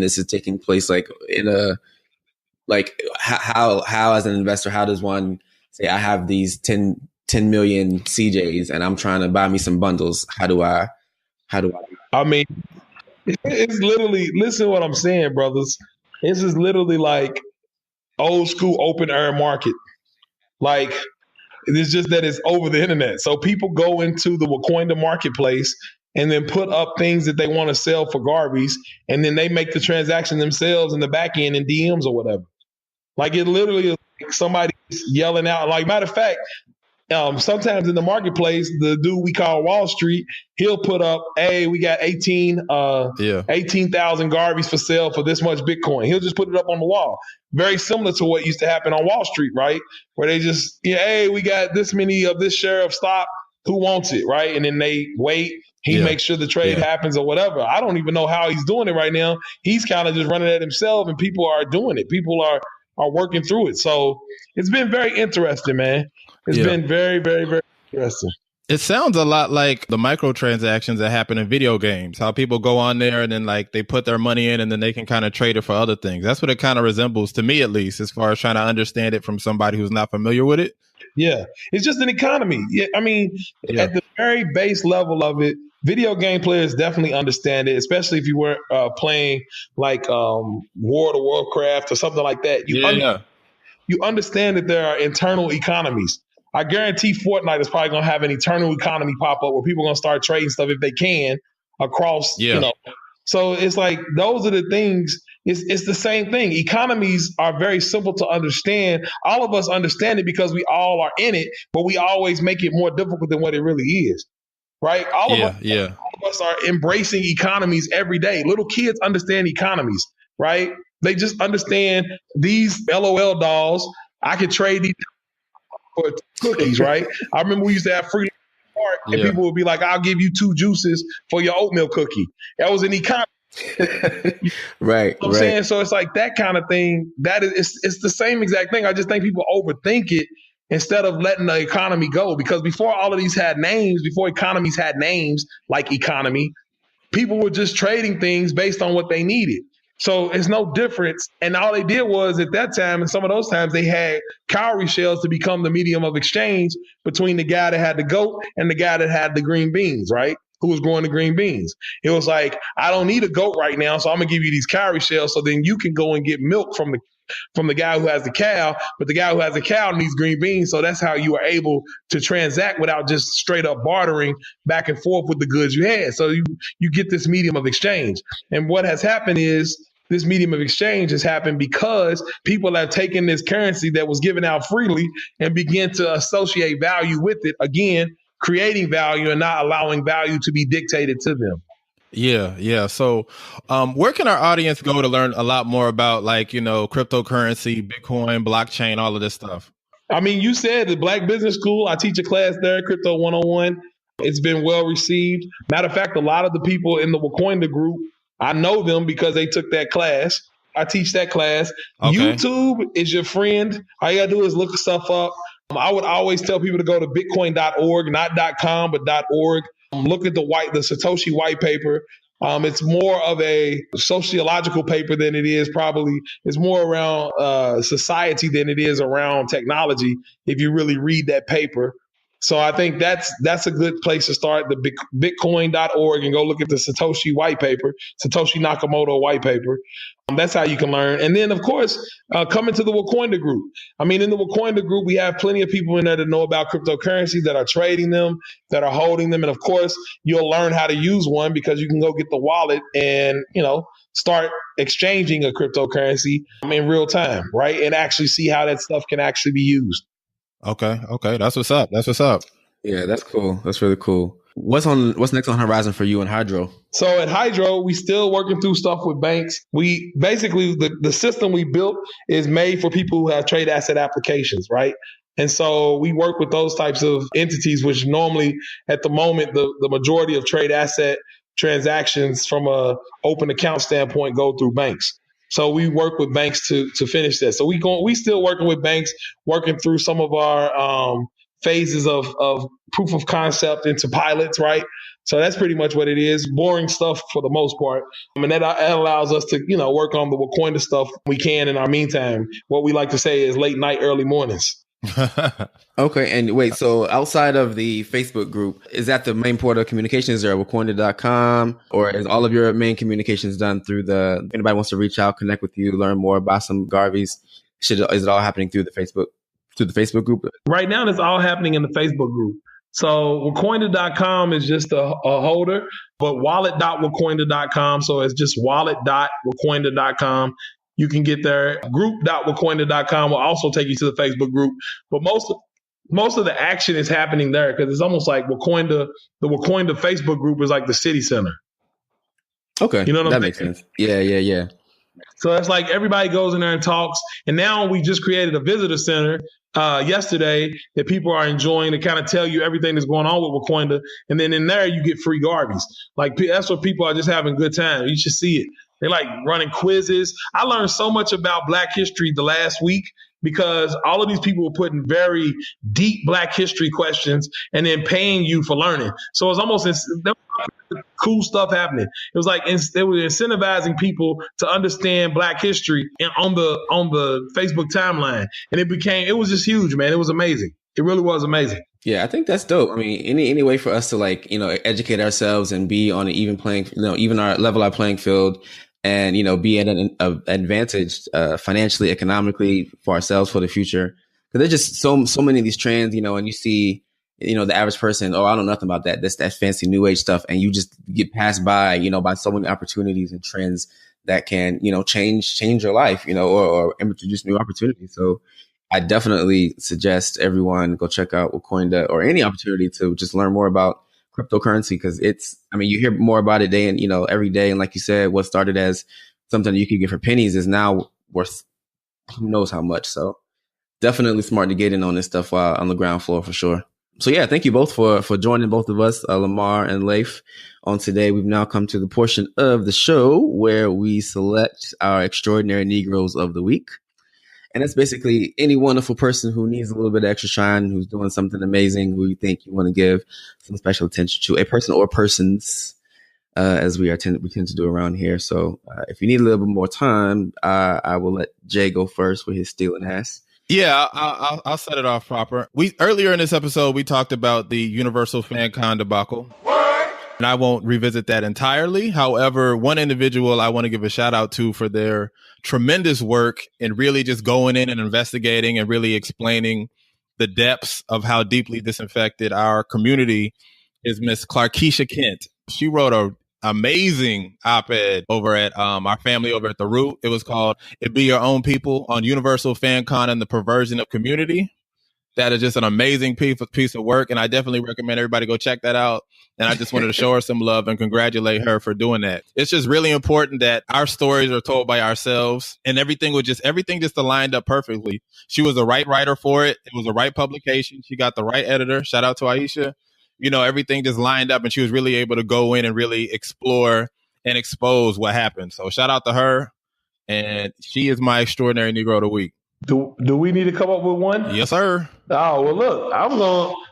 This is taking place how as an investor, how does one say, I have these 10 million CJs and I'm trying to buy me some bundles? How do I How do I? I mean, it's literally, listen to what I'm saying, brothers. This is literally like old school open air market. Like, it's just that it's over the internet. So people go into the Wacoinda marketplace and then put up things that they want to sell for Garveys, and then they make the transaction themselves in the back end in DMs or whatever. Like, it literally is like somebody yelling out. Like, matter of fact, sometimes in the marketplace, the dude we call Wall Street, he'll put up, hey, we got 18,000 Garveys for sale for this much Bitcoin. He'll just put it up on the wall. Very similar to what used to happen on Wall Street, right? Where they just, hey, we got this many of this share of stock. Who wants it, right? And then they wait. He makes sure the trade happens or whatever. I don't even know how he's doing it right now. He's kind of just running it himself, and people are doing it. People are working through it. So it's been very interesting, man. It's been very, very, very interesting. It sounds a lot like the microtransactions that happen in video games, how people go on there and then like they put their money in and then they can kind of trade it for other things. That's what it kind of resembles to me, at least, as far as trying to understand it from somebody who's not familiar with it. Yeah, it's just an economy. Yeah, I mean, at the very base level of it, video game players definitely understand it, especially if you were playing like World of Warcraft or something like that. You understand that there are internal economies. I guarantee Fortnite is probably going to have an internal economy pop up where people are going to start trading stuff if they can across, you know. So it's like those are the things. It's the same thing. Economies are very simple to understand. All of us understand it because we all are in it, but we always make it more difficult than what it really is, right? All of us are embracing economies every day. Little kids understand economies, right? They just understand these LOL dolls. I could trade these for cookies, right? I remember we used to have free park, and people would be like, "I'll give you 2 juices for your oatmeal cookie." That was an economy. Right. You know what I'm saying? So it's like that kind of thing. That is, it's the same exact thing. I just think people overthink it instead of letting the economy go. Because before all of these had names, before economies had names like economy, people were just trading things based on what they needed. So it's no difference. And all they did was at that time, and some of those times, they had cowrie shells to become the medium of exchange between the guy that had the goat and the guy that had the green beans, right? Who was growing the green beans. It was like, I don't need a goat right now, so I'm gonna give you these cowrie shells so then you can go and get milk from the guy who has the cow, but the guy who has the cow needs green beans. So that's how you are able to transact without just straight up bartering back and forth with the goods you had. So you get this medium of exchange. And what has happened is this medium of exchange has happened because people have taken this currency that was given out freely and begin to associate value with it, again, creating value and not allowing value to be dictated to them. Yeah. So where can our audience go to learn a lot more about, like, you know, cryptocurrency, Bitcoin, blockchain, all of this stuff? I mean, you said the Black Business School, I teach a class there, Crypto 101. It's been well received. Matter of fact, a lot of the people in the Wacoinda group, I know them because they took that class. I teach that class. Okay. YouTube is your friend. All you got to do is look stuff up. I would always tell people to go to bitcoin.org, not .com, but .org. Look at the Satoshi white paper. It's more of a sociological paper than it is probably. It's more around society than it is around technology if you really read that paper. So I think that's a good place to start, the bitcoin.org, and go look at the Satoshi white paper, Satoshi Nakamoto white paper. That's how you can learn. And then, of course, come into the Wacoinda group. I mean, in the Wacoinda group, we have plenty of people in there that know about cryptocurrencies, that are trading them, that are holding them. And of course, you'll learn how to use one because you can go get the wallet and, you know, start exchanging a cryptocurrency in real time, right? And actually see how that stuff can actually be used. Okay. That's what's up. Yeah, that's cool. That's really cool. What's next on horizon for you and Hijro? So at Hijro, we still working through stuff with banks. We basically, the system we built is made for people who have trade asset applications, right? And so we work with those types of entities, which normally at the moment, the majority of trade asset transactions from a open account standpoint go through banks. So we work with banks to finish that. So we still working with banks, working through some of our phases of proof of concept into pilots, right? So that's pretty much what it is. Boring stuff for the most part. And that allows us to, you know, work on the Wacoinda stuff we can in our meantime. What we like to say is late night, early mornings. Okay, and wait, so outside of the Facebook group, is that the main port of communication? Is there a Wakonda.com, or is all of your main communications done through if anybody wants to reach out, connect with you, learn more about some Garveys, is it all happening through the Facebook group? Right now, it's all happening in the Facebook group. So Wakonda.com is just a holder, but wallet.wakonda.com. So it's just wallet.wakonda.com. You can get there. Group.wakonda.com will also take you to the Facebook group. But most of the action is happening there because it's almost like the Wakonda Facebook group is like the city center. Okay. You know what that I'm makes saying? sense. Yeah. So it's like everybody goes in there and talks. And now we just created a visitor center yesterday that people are enjoying to kind of tell you everything that's going on with Wakonda. And then in there, you get free Garveys. Like, that's what people are just having a good time. You should see it. They like running quizzes. I learned so much about Black history the last week because all of these people were putting very deep Black history questions and then paying you for learning. So it's almost cool stuff happening. It was like they were incentivizing people to understand Black history on the Facebook timeline, and it was just huge, man. It was amazing. It really was amazing. Yeah, I think that's dope. I mean, any way for us to educate ourselves and be on an even level our playing field, and be at an advantage financially, economically for ourselves for the future. Because there's just so many of these trends, and you see. The average person, I don't know nothing about that. That's that fancy new age stuff. And you just get passed by, by so many opportunities and trends that can, change your life, or introduce new opportunities. So I definitely suggest everyone go check out Wakonda or any opportunity to just learn more about cryptocurrency. Because you hear more about it every day. And like you said, what started as something you could get for pennies is now worth who knows how much. So definitely smart to get in on this stuff while on the ground floor for sure. So yeah, thank you both for joining both of us, Lamar and Lafe, on today. We've now come to the portion of the show where we select our Extraordinary Negroes of the week. And that's basically any wonderful person who needs a little bit of extra shine, who's doing something amazing, who you think you want to give some special attention to, a person or persons, as we tend to do around here. So if you need a little bit more time, I will let Jay go first with his stealing ass. Yeah, I'll set it off proper. Earlier in this episode, we talked about the Universal FanCon debacle. And I won't revisit that entirely. However, one individual I want to give a shout out to for their tremendous work in really just going in and investigating and really explaining the depths of how deeply disinfected our community is Miss Clarkeisha Kent. She wrote a amazing op-ed over at our family over at The Root. It was called It Be Your Own People on Universal FanCon and the Perversion of Community. That is just an amazing piece of work, and I definitely recommend everybody go check that out. And I just wanted to show her some love and congratulate her for doing that. It's just really important that our stories are told by ourselves, and everything just aligned up perfectly. She was the right writer for it. It was the right publication. She got the right editor. Shout out to Aisha. Everything just lined up, and she was really able to go in and really explore and expose what happened. So shout out to her, and she is my Extraordinary Negro of the Week. Do we need to come up with one? Yes, sir. Oh, well, look,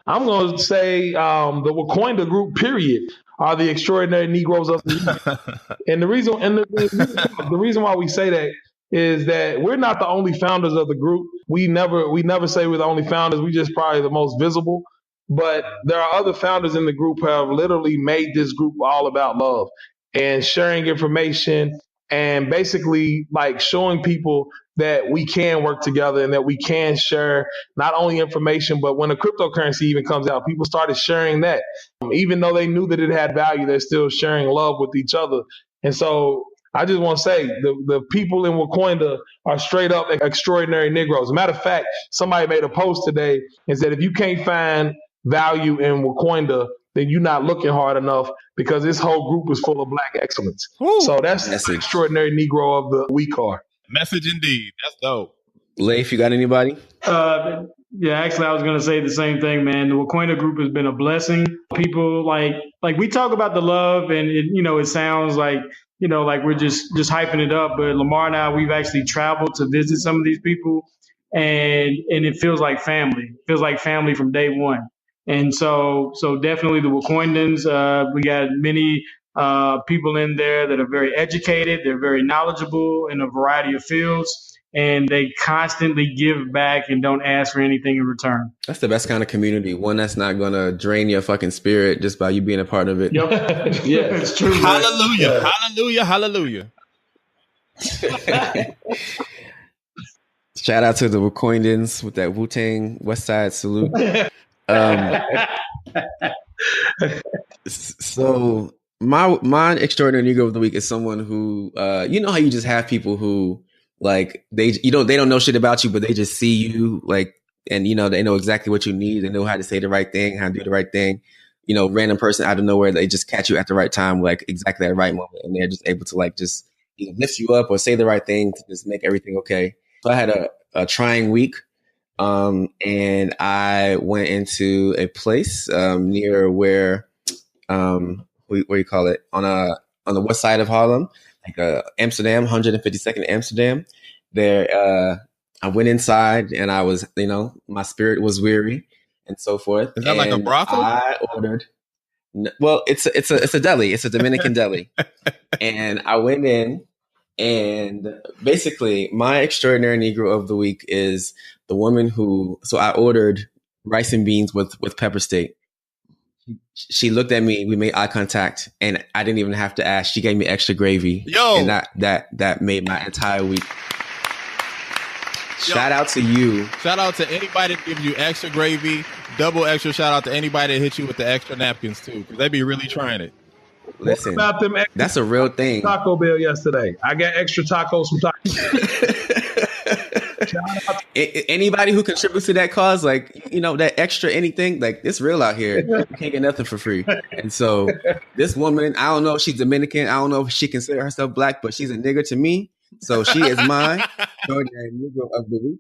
I'm gonna say the Wakonda group, period, are the Extraordinary Negroes of the week. And the reason why we say that is that we're not the only founders of the group. We never say we're the only founders. We just probably the most visible. But there are other founders in the group who have literally made this group all about love and sharing information and basically like showing people that we can work together and that we can share not only information, but when the cryptocurrency even comes out, people started sharing that. Even though they knew that it had value, they're still sharing love with each other. And so I just want to say the people in Wakonda are straight up extraordinary Negroes. As a matter of fact, somebody made a post today and said, if you can't find value in Wakonda, then you're not looking hard enough because this whole group is full of Black excellence. Ooh, so that's the Extraordinary Negro of the week card. Message indeed. That's dope. Leif, you got anybody? Yeah, actually, I was going to say the same thing, man. The Wakonda group has been a blessing. People like we talk about the love and it sounds like, like we're just hyping it up. But Lamar and I, we've actually traveled to visit some of these people and it feels like family. It feels like family from day one. And so definitely the Wakondans, we got many people in there that are very educated. They're very knowledgeable in a variety of fields. and they constantly give back and don't ask for anything in return. That's the best kind of community. One that's not going to drain your fucking spirit just by you being a part of it. Yep. Yeah, it's true. Hallelujah. Hallelujah. Hallelujah. Shout out to the Wakoindans with that Wu-Tang West Side salute. So my extraordinary Negro of the week is someone who, you know how you just have people who like they don't know shit about you, but they just see you like, and you know they know exactly what you need. They know how to say the right thing, how to do the right thing. You know, random person out of nowhere, they just catch you at the right time, like exactly at the right moment, and they're just able to like just either lift you up or say the right thing to just make everything okay. So I had a trying week. And I went into a place near where you call it on the west side of Harlem, like Amsterdam, 152nd Amsterdam. There, I went inside and I was, you know, my spirit was weary and so forth. Is that like a brothel? I ordered. Well, it's a deli. It's a Dominican deli, and I went in. And basically, my extraordinary Negro of the week is the woman who. So I ordered rice and beans with pepper steak. She looked at me. We made eye contact, and I didn't even have to ask. She gave me extra gravy. Yo, and that made my entire week. Shout out to you. Shout out to anybody that gives you extra gravy. Double extra shout out to anybody that hit you with the extra napkins too, because they be really trying it. Listen, that's a real thing. Taco Bell yesterday. I got extra tacos from Taco. Anybody who contributes to that cause, like, you know, that extra anything, like, it's real out here. You can't get nothing for free. And so this woman, I don't know if she's Dominican. I don't know if she considers herself black, but she's a nigger to me. So she is my extraordinary Negro of the week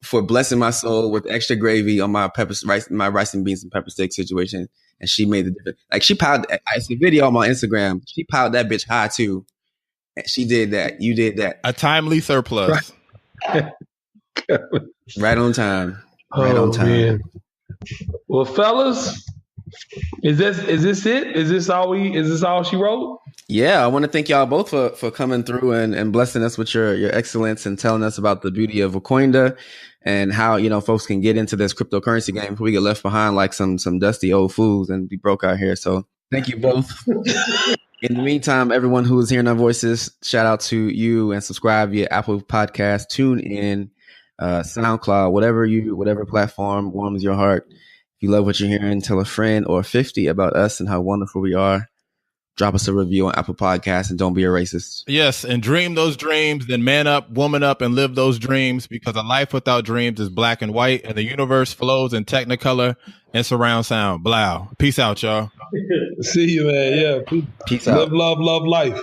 for blessing my soul with extra gravy on my rice and beans and pepper steak situation. And she made the difference. Like, she piled, I see a video on my Instagram. She piled that bitch high too. And she did that. You did that. A timely surplus. Right on time. Right on time. Man. Well, fellas, is this it? Is this all she wrote? Yeah, I want to thank y'all both for coming through and blessing us with your excellence and telling us about the beauty of Wakoinda and how, you know, folks can get into this cryptocurrency game before we get left behind like some dusty old fools and be broke out here. So thank you both. In the meantime, everyone who is hearing our voices, shout out to you and subscribe via Apple Podcasts, tune in, SoundCloud, whatever platform warms your heart. If you love what you're hearing, tell a friend or 50 about us and how wonderful we are. Drop us a review on Apple Podcasts and don't be a racist. Yes, and dream those dreams, then man up, woman up, and live those dreams, because a life without dreams is black and white, and the universe flows in technicolor and surround sound. Blow. Peace out, y'all. See you, man. Yeah. Peace out. Live, love, life.